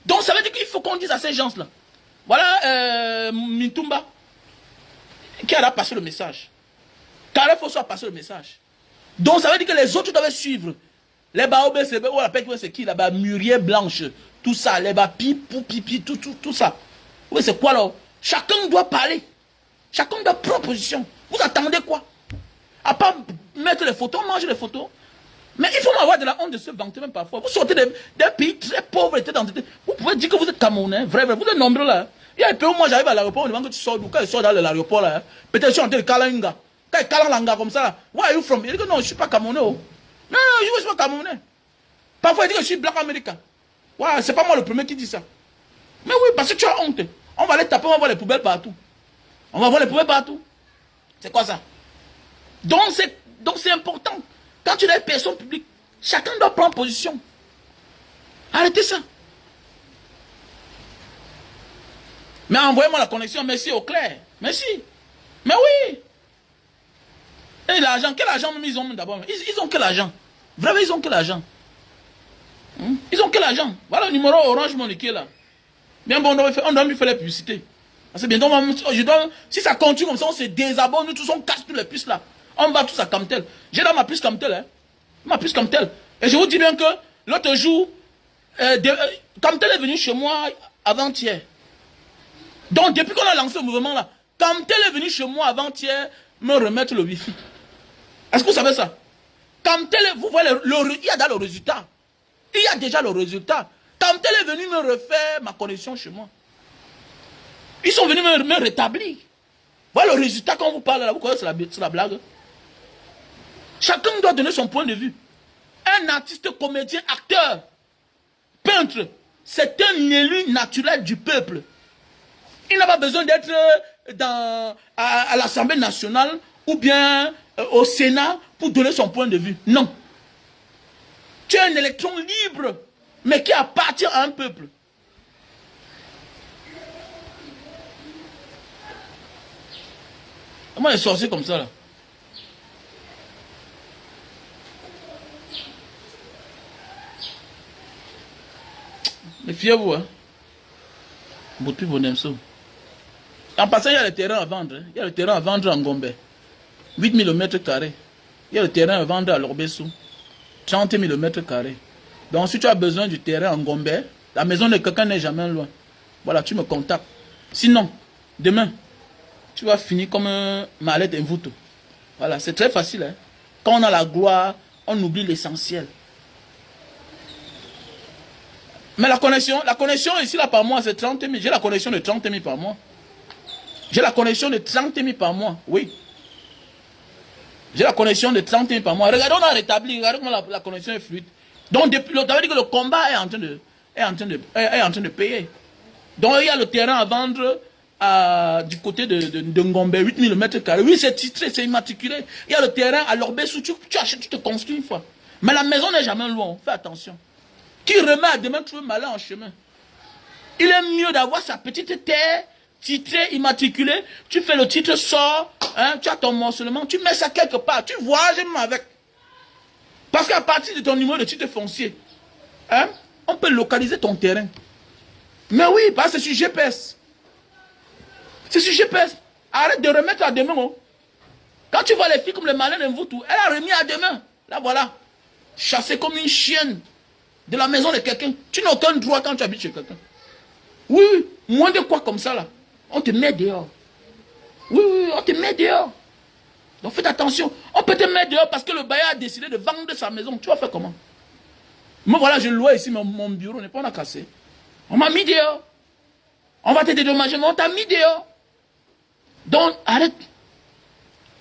Donc, ça veut dire qu'il faut qu'on dise à ces gens-là. Voilà Mintumba qui a passé le message. Carré Fosso a passé le message. Donc ça veut dire que les autres doivent suivre. Les baobés, c'est qui là-bas? Mûrier blanche, tout ça, les pipi, tout ça. Oui, c'est quoi là? Chacun doit parler. Chacun doit prendre position. Vous attendez quoi? À part mettre les photos, manger les photos. Mais il faut avoir de la honte de se vanter même parfois. Vous sortez d'un pays très pauvre, vous pouvez dire que vous êtes Camerounais, vrai, vous êtes nombreux là. Il y a un peu où moi j'arrive à l'aéroport, on demande que tu sors d'où? Quand je sors dans l'aéroport là, peut-être je suis en train de caler un gars. Quand il cale un gars comme ça, where are you from? Il dit que non, je ne suis pas Camerounais. Oh. Non, non, je ne suis pas Camerounais. Parfois, il dit que je suis black américain. Ouais, c'est pas moi le premier qui dit ça. Mais oui, parce que tu as honte. On va aller taper, on va voir les poubelles partout. On va voir les poubelles partout. C'est quoi ça? Donc c'est important. Quand tu es une personne publique, chacun doit prendre position. Arrêtez ça. Mais envoyez-moi la connexion, merci au clair. Merci. Mais oui. Et l'argent, quel argent même ils ont d'abord? Ils ont quel argent? Vraiment, ils ont quel argent? Ils ont quel argent? Voilà le numéro Orange Money qui est là. Bien bon, on doit lui faire la publicité. Parce que bientôt, si ça continue comme ça, on se désabonne, nous tous on casse toutes les puces là. On va tous à Camtel. J'ai dans ma puce Camtel, hein. Ma puce Camtel. Et je vous dis bien que l'autre jour, Camtel est venu chez moi avant-hier. Donc depuis qu'on a lancé le mouvement là, Camtel est venu chez moi avant-hier me remettre le wifi. Est-ce que vous savez ça? Camtel, vous voyez, il y a dans le résultat. Il y a déjà le résultat. Camtel est venu me refaire ma connexion chez moi. Ils sont venus me rétablir. Voilà le résultat quand vous parlez là. Vous croyez que c'est la blague? Chacun doit donner son point de vue. Un artiste, comédien, acteur, peintre, c'est un élu naturel du peuple. Il n'a pas besoin d'être à l'Assemblée nationale ou bien au Sénat pour donner son point de vue. Non. Tu es un électron libre, mais qui appartient à un peuple. Comment les sorciers comme ça là? Méfiez-vous, hein. Boutou Bonemso. En passant, il y a le terrain à vendre. Il y a le terrain à vendre en Gombe. 8 000 m². Il y a le terrain à vendre à Lorbessou. 30 000 m². Donc, si tu as besoin du terrain en Gombe, la maison de quelqu'un n'est jamais loin. Voilà, tu me contactes. Sinon, demain, tu vas finir comme un mallette Mvuto. Voilà, c'est très facile. Hein? Quand on a la gloire, on oublie l'essentiel. Mais la connexion ici là par mois, c'est 30 000. J'ai la connexion de 30 000 par mois. J'ai la connexion de 30 000 par mois, oui. J'ai la connexion de 30 000 par mois. Regardez, on a rétabli, regardez comment la connexion est fluide. Donc, depuis ça veut dire que le combat est en train de payer. Donc, il y a le terrain à vendre du côté de Ngombe, 8 000 m². Oui, c'est titré, c'est immatriculé. Il y a le terrain à Lorbessou, tu achètes, tu te construis une fois. Mais la maison n'est jamais loin, fais attention. Qui remet à demain trouver malin en chemin. Il est mieux d'avoir sa petite terre titrée, immatriculée. Tu fais le titre, sort, hein, tu as ton morcellement, tu mets ça quelque part, tu voyages même avec. Parce qu'à partir de ton numéro de titre foncier, hein, on peut localiser ton terrain. Mais oui, parce que c'est sur GPS. C'est sur GPS. Arrête de remettre à demain. Oh. Quand tu vois les filles comme le malin de Mvuto, elle a remis à demain. Là voilà. Chassée comme une chienne de la maison de quelqu'un. Tu n'as aucun droit quand tu habites chez quelqu'un. Oui, oui, moins de quoi comme ça là. On te met dehors. Oui, oui, on te met dehors. Donc faites attention. On peut te mettre dehors parce que le bailleur a décidé de vendre sa maison. Tu vas faire comment? Moi voilà, je louais ici, mon bureau n'est pas cassé. On m'a mis dehors. On va te dédommager, mais on t'a mis dehors. Donc arrête.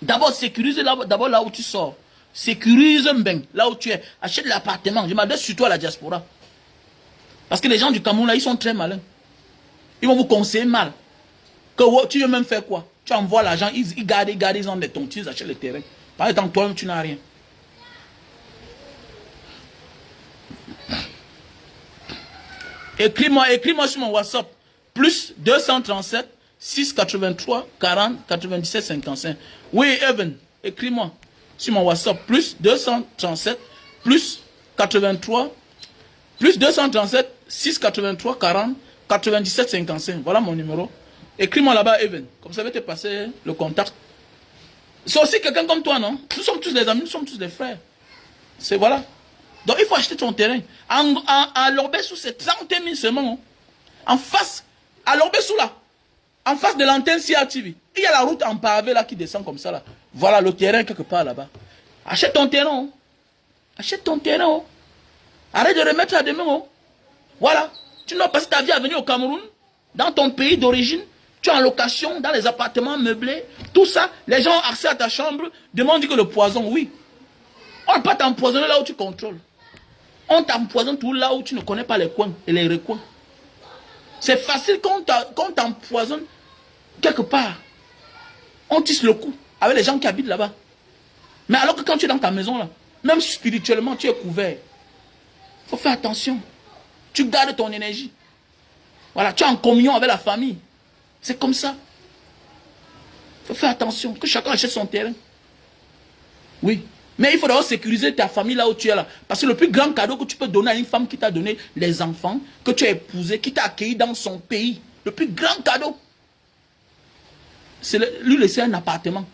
D'abord sécurise d'abord là où tu sors. Sécurise bien là où tu es. Achète l'appartement. Je m'adresse surtout à la diaspora. Parce que les gens du Cameroun là, ils sont très malins. Ils vont vous conseiller mal. Que tu veux même faire quoi? Tu envoies l'argent, ils gardent, ils ont des tontines, ils achètent le terrain. Par exemple, toi-même, tu n'as rien. Écris-moi sur mon WhatsApp. Plus 237 683 40 97 55. Oui, Evan, écris-moi sur mon WhatsApp. Plus 237 plus 83 plus 237 683 40 97 55. Voilà mon numéro. Écris-moi là-bas, Evan. Comme ça, je vais te passer le contact. C'est aussi quelqu'un comme toi, non? Nous sommes tous des amis, nous sommes tous des frères. C'est voilà. Donc, il faut acheter ton terrain. À Lorbessou, c'est 30 000 seulement. En face, à Lorbessou, là, en face de l'antenne CRTV, il y a la route en pavé là qui descend comme ça, là. Voilà le terrain quelque part là-bas. Achète ton terrain. Oh. Achète ton terrain. Oh. Arrête de remettre à demain. Oh. Voilà. Tu n'as pas passé ta vie à venir au Cameroun, dans ton pays d'origine. Tu es en location, dans les appartements meublés, tout ça. Les gens ont accès à ta chambre, demandent que le poison, oui. On ne va pas t'empoisonner là où tu contrôles. On t'empoisonne tout là où tu ne connais pas les coins et les recoins. C'est facile quand on t'empoisonne quelque part. On tisse le cou avec les gens qui habitent là-bas. Mais alors que quand tu es dans ta maison là, même spirituellement, tu es couvert. Il faut faire attention. Tu gardes ton énergie. Voilà, tu es en communion avec la famille. C'est comme ça. Il faut faire attention. Que chacun achète son terrain. Oui. Mais il faut d'abord sécuriser ta famille là où tu es là. Parce que le plus grand cadeau que tu peux donner à une femme qui t'a donné les enfants, que tu as épousé, qui t'a accueilli dans son pays, le plus grand cadeau, c'est lui laisser un appartement.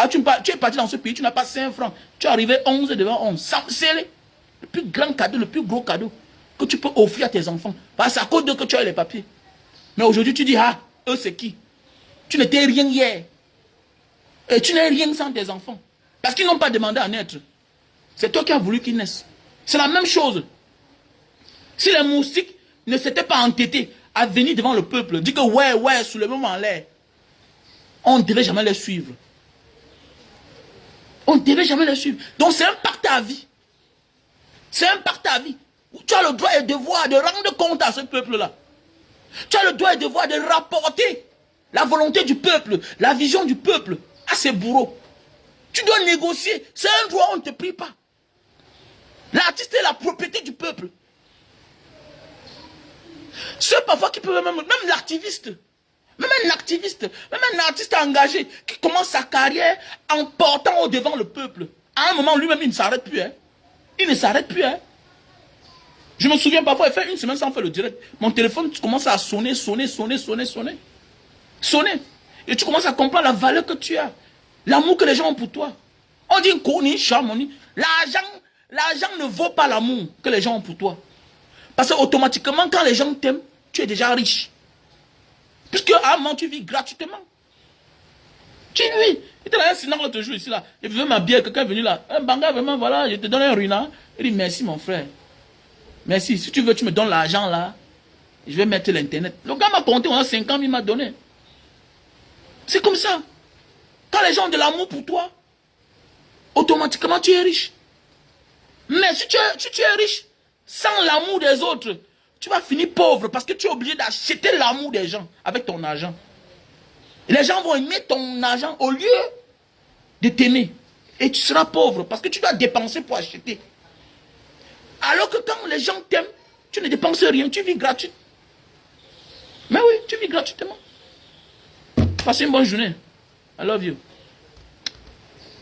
Tu es parti dans ce pays, tu n'as pas 5 francs. Tu es arrivé 11 devant 11. C'est le plus grand cadeau, le plus gros cadeau que tu peux offrir à tes enfants. Parce que c'est à cause d'eux que tu as les papiers. Mais aujourd'hui, tu dis, ah, eux c'est qui? Tu n'étais rien hier. Et tu n'es rien sans tes enfants. Parce qu'ils n'ont pas demandé à naître. C'est toi qui as voulu qu'ils naissent. C'est la même chose. Si les moustiques ne s'étaient pas entêtés à venir devant le peuple, dire que ouais, soulevez-moi en l'air, on ne devait jamais les suivre. On ne devait jamais les suivre. Donc c'est un pacte à vie. C'est un pacte à vie. Tu as le droit et le devoir de rendre compte à ce peuple-là. Tu as le droit et le devoir de rapporter la volonté du peuple, la vision du peuple à ses bourreaux. Tu dois négocier. C'est un droit, on ne te prie pas. L'artiste est la propriété du peuple. Ceux parfois qui peuvent même l'activiste, même un activiste, même un artiste engagé qui commence sa carrière en portant au devant le peuple. À un moment, lui-même, il ne s'arrête plus. Hein. Il ne s'arrête plus. Hein. Je me souviens parfois, il fait une semaine sans faire le direct. Mon téléphone commence à sonner. Et tu commences à comprendre la valeur que tu as. L'amour que les gens ont pour toi. On dit l'argent ne vaut pas l'amour que les gens ont pour toi. Parce que automatiquement, quand les gens t'aiment, tu es déjà riche. Puisque à un moment, tu vis gratuitement. Tu vis. Il était là un sinon l'autre jour ici là. Il veut ma bière, quelqu'un est venu là. Un banga, vraiment, voilà, je te donne un ruina. Il dit merci mon frère. Merci. Si tu veux, tu me donnes l'argent là. Je vais mettre l'internet. Le gars m'a compté, on a 50 000, il m'a donné. C'est comme ça. Quand les gens ont de l'amour pour toi, automatiquement tu es riche. Mais si tu es riche, sans l'amour des autres, tu vas finir pauvre parce que tu es obligé d'acheter l'amour des gens avec ton argent. Et les gens vont aimer ton argent au lieu de t'aimer. Et tu seras pauvre parce que tu dois dépenser pour acheter. Alors que quand les gens t'aiment, tu ne dépenses rien, tu vis gratuit. Mais oui, tu vis gratuitement. Passez une bonne journée. I love you.